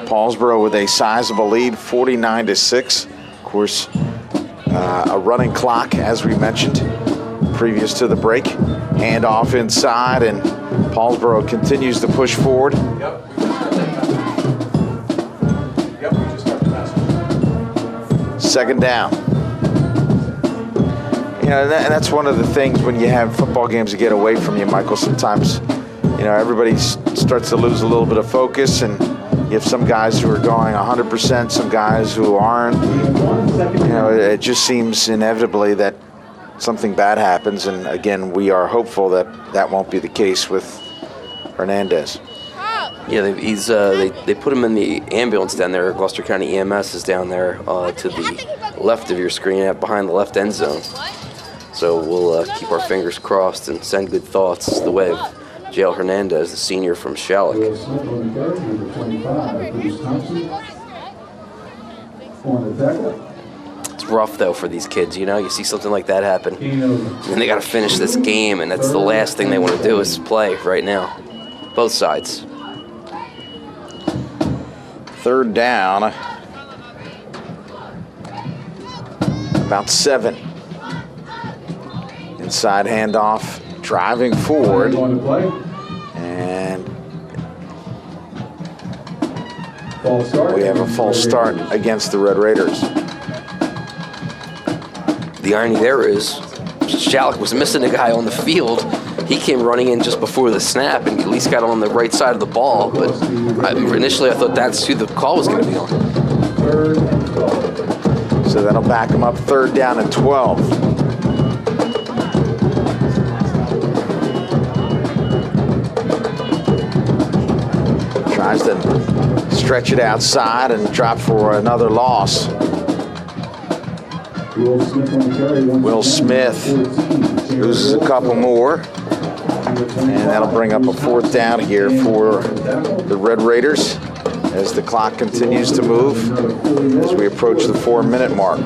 Paulsboro with a sizable lead, 49-6. Of course, a running clock, as we mentioned, previous to the break. Hand off inside, and Paulsboro continues to push forward. Second down. You know, and that's one of the things when you have football games that get away from you, Michael. Sometimes, you know, everybody starts to lose a little bit of focus, and you have some guys who are going 100%, some guys who aren't. You know, it just seems inevitably that something bad happens, and again, we are hopeful that that won't be the case with Hernandez. Yeah, they put him in the ambulance down there. Gloucester County EMS is down there to the left of your screen, behind the left end zone. So we'll keep our fingers crossed and send good thoughts the way of Jail Hernandez, the senior from Schalick. It's rough, though, for these kids, you know? You see something like that happen, and they got to finish this game, and that's the last thing they want to do is play right now. Both sides. Third down. About 7. Inside handoff, driving forward. And we have a false start against the Red Raiders. The irony there is, Schalick was missing a guy on the field. He came running in just before the snap and at least got on the right side of the ball. But initially I thought that's who the call was going to be on. So that'll back him up. Third down and 12. Tries to stretch it outside and drop for another loss. Will Smith loses a couple more. And that'll bring up a fourth down here for the Red Raiders as the clock continues to move as we approach the 4-minute mark.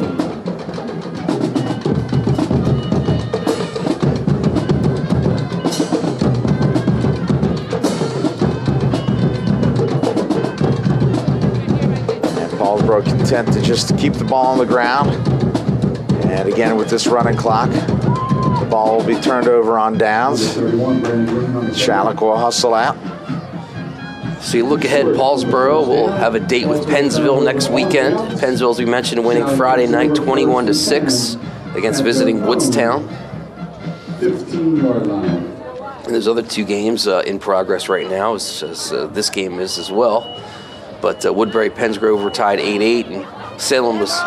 And Paulsboro content to just keep the ball on the ground. And again, with this running clock, the ball will be turned over on downs. Schalick will hustle out. So you look ahead, Paulsboro will have a date with Pennsville next weekend. Pennsville, as we mentioned, winning Friday night 21-6 against visiting Woodstown. 15-yard line. And there's other 2 games in progress right now, as this game is as well. But Woodbury-Pennsgrove were tied 8-8, and Salem was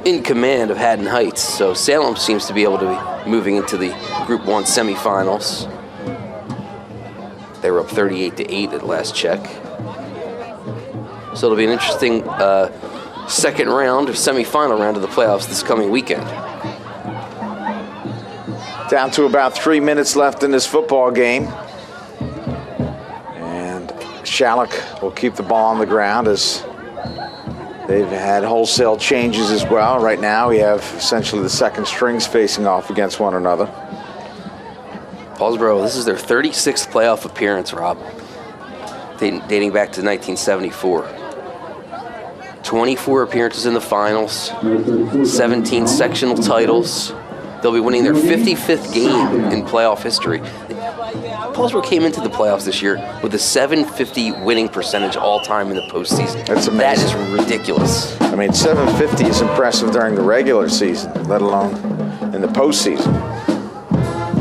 in command of Haddon Heights. So Salem seems to be able to be moving into the Group 1 semifinals. They were up 38-8 at last check. So it'll be an interesting second round or semifinal round of the playoffs this coming weekend. Down to about 3 minutes left in this football game. And Schalick will keep the ball on the ground as they've had wholesale changes as well. Right now we have essentially the second strings facing off against one another. Paulsboro, this is their 36th playoff appearance, Rob, dating back to 1974. 24 appearances in the finals, 17 sectional titles. They'll be winning their 55th game in playoff history. Paulsboro came into the playoffs this year with a .750 winning percentage all-time in the postseason. That's amazing. That is ridiculous. I mean, .750 is impressive during the regular season, let alone in the postseason.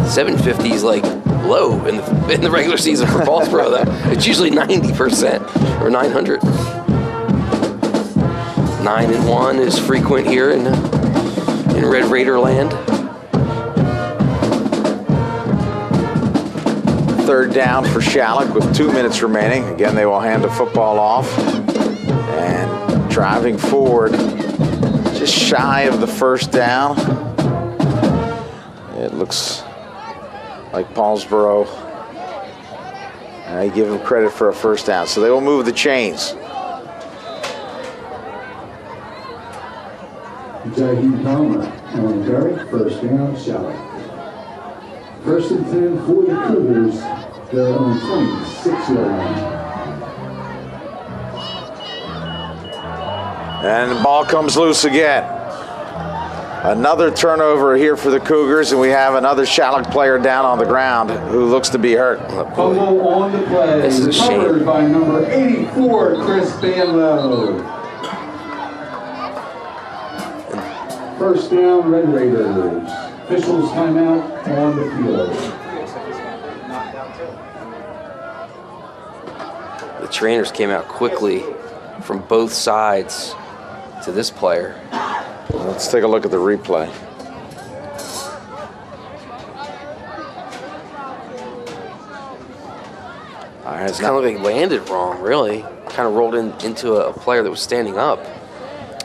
750 is like low in the regular season for Paulsboro, though. It's usually 90% or 900. 9-1 is frequent here in Red Raider land. Third down for Schalick with 2 minutes remaining. Again, they will hand the football off. And driving forward, just shy of the first down. It looks like Paulsboro, I give them credit for a first down. So they will move the chains. Jaheen Palmer on the carry, first down, Schalick. First and 10 for the Cougars, their own 26-yard line. And the ball comes loose again. Another turnover here for the Cougars, and we have another Schalick player down on the ground who looks to be hurt. Fumble on the play. This is a shame. Covered by number 84, Chris Banlow. First down, Red Raiders. Officials timeout on the field. The trainers came out quickly from both sides to this player. Let's take a look at the replay. It's kind of like landed wrong, really. Kind of rolled into a player that was standing up.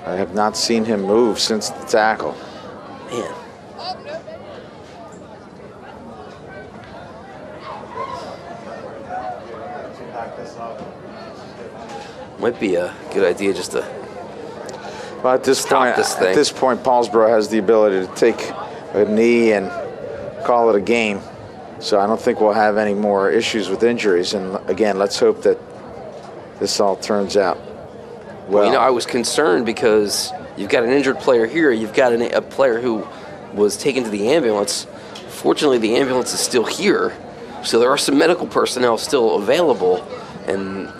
I have not seen him move since the tackle. Man. Might be a good idea just to Well, at this point, Paulsboro has the ability to take a knee and call it a game. So I don't think we'll have any more issues with injuries. And again, let's hope that this all turns out well. You know, I was concerned because you've got an injured player here. You've got a player who was taken to the ambulance. Fortunately, the ambulance is still here. So there are some medical personnel still available. And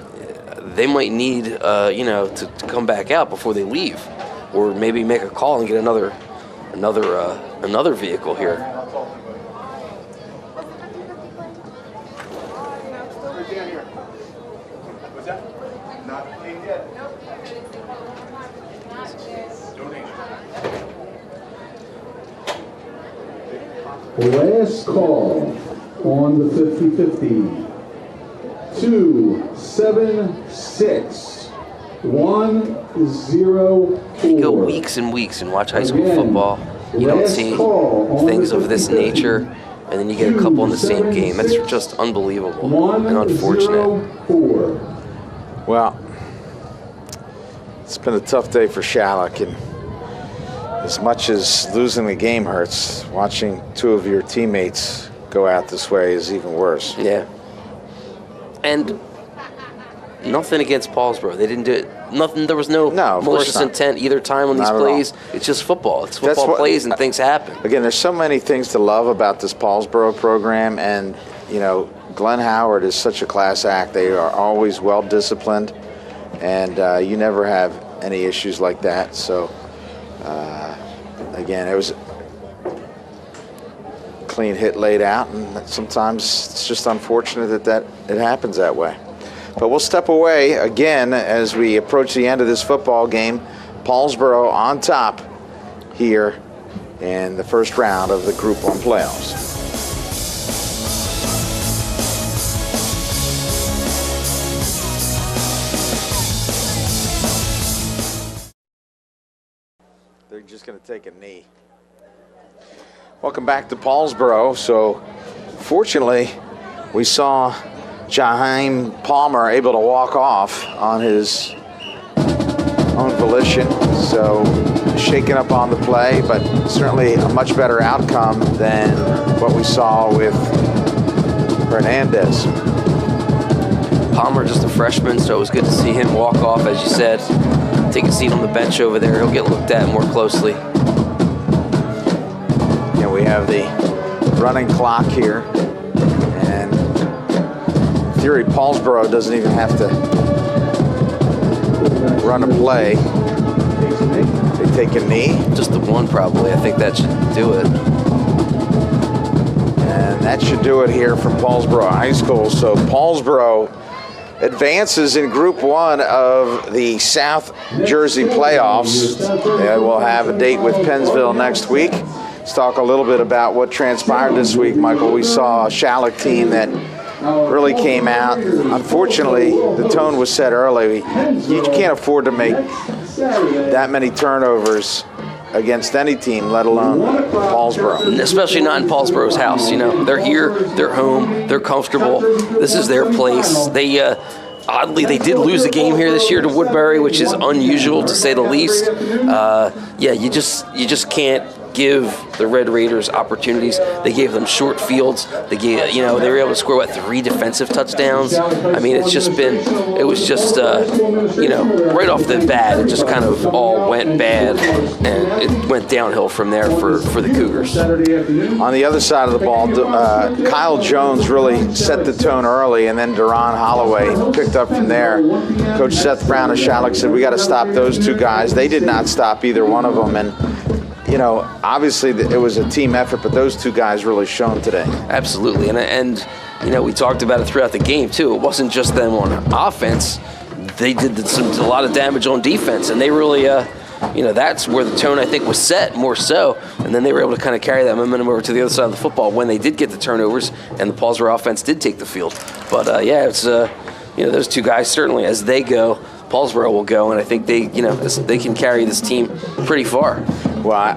they might need, to come back out before they leave. Or maybe make a call and get another vehicle here. Last call on the 50-50. 2-7-6. 1-0-4. You go weeks and weeks and watch high school football. You don't see things of this nature, and then you get a couple in the same game. That's just unbelievable and unfortunate. Well, it's been a tough day for Schalick, and as much as losing the game hurts, watching two of your teammates go out this way is even worse. Yeah. And nothing against Paulsboro. They didn't do it. Nothing. There was no malicious intent either time on these plays. It's just football. It's football plays, and things happen. Again, there's so many things to love about this Paulsboro program, and Glenn Howard is such a class act. They are always well disciplined, and you never have any issues like that. So, again, it was a clean hit laid out, and sometimes it's just unfortunate that it happens that way. But we'll step away again as we approach the end of this football game. Paulsboro on top here in the first round of the Group 1 playoffs. They're just going to take a knee. Welcome back to Paulsboro. So, fortunately, we saw Jaheim Palmer able to walk off on his own volition. So, shaken up on the play, but certainly a much better outcome than what we saw with Hernandez. Palmer just a freshman, so it was good to see him walk off, as you said. Take a seat on the bench over there. He'll get looked at more closely. Yeah, we have the running clock here. And in theory, Paulsboro doesn't even have to run a play. They take a knee. Just the one, probably. I think that should do it. And that should do it here from Paulsboro High School. So Paulsboro advances in Group 1 of the South Jersey playoffs. And we'll have a date with Pennsville next week. Let's talk a little bit about what transpired this week, Michael. We saw a Schalick team that really came out. Unfortunately, the tone was set early. You can't afford to make that many turnovers against any team, let alone Paulsboro. Especially not in Paulsboro's house. They're here, they're home, they're comfortable. This is their place. They oddly, they did lose a game here this year to Woodbury, which is unusual to say the least. You just can't give the Red Raiders opportunities. They gave them short fields. They gave, they were able to score 3 defensive touchdowns. I mean, it was just right off the bat, it just kind of all went bad, and it went downhill from there for the Cougars. On the other side of the ball, Kyle Jones really set the tone early, and then Deron Holloway picked up from there. Coach Seth Brown of Schalick said, we got to stop those 2 guys. They did not stop either one of them, and obviously it was a team effort, but those 2 guys really shone today. Absolutely, and we talked about it throughout the game too. It wasn't just them on offense. They did a lot of damage on defense, and they really, that's where the tone, I think, was set more so. And then they were able to kind of carry that momentum over to the other side of the football when they did get the turnovers and the Paulsboro offense did take the field. But it's those 2 guys certainly, as they go, Paulsboro will go, and I think they can carry this team pretty far. Well,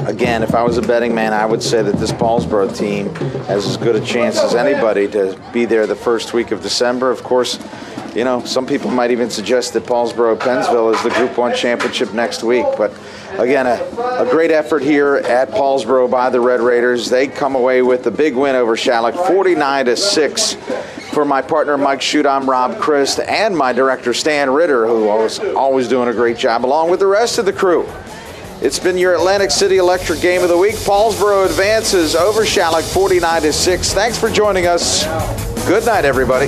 again, if I was a betting man, I would say that this Paulsboro team has as good a chance as anybody to be there the first week of December. Of course, some people might even suggest that Paulsboro-Pennsville is the Group 1 championship next week. But again, a great effort here at Paulsboro by the Red Raiders. They come away with the big win over Schalick, 49-6. For my partner, Mike Shute, I'm Rob Christ, and my director, Stan Ritter, who was always doing a great job, along with the rest of the crew. It's been your Atlantic City Electric Game of the Week. Paulsboro advances over Schalick 49-6. Thanks for joining us. Good night, everybody.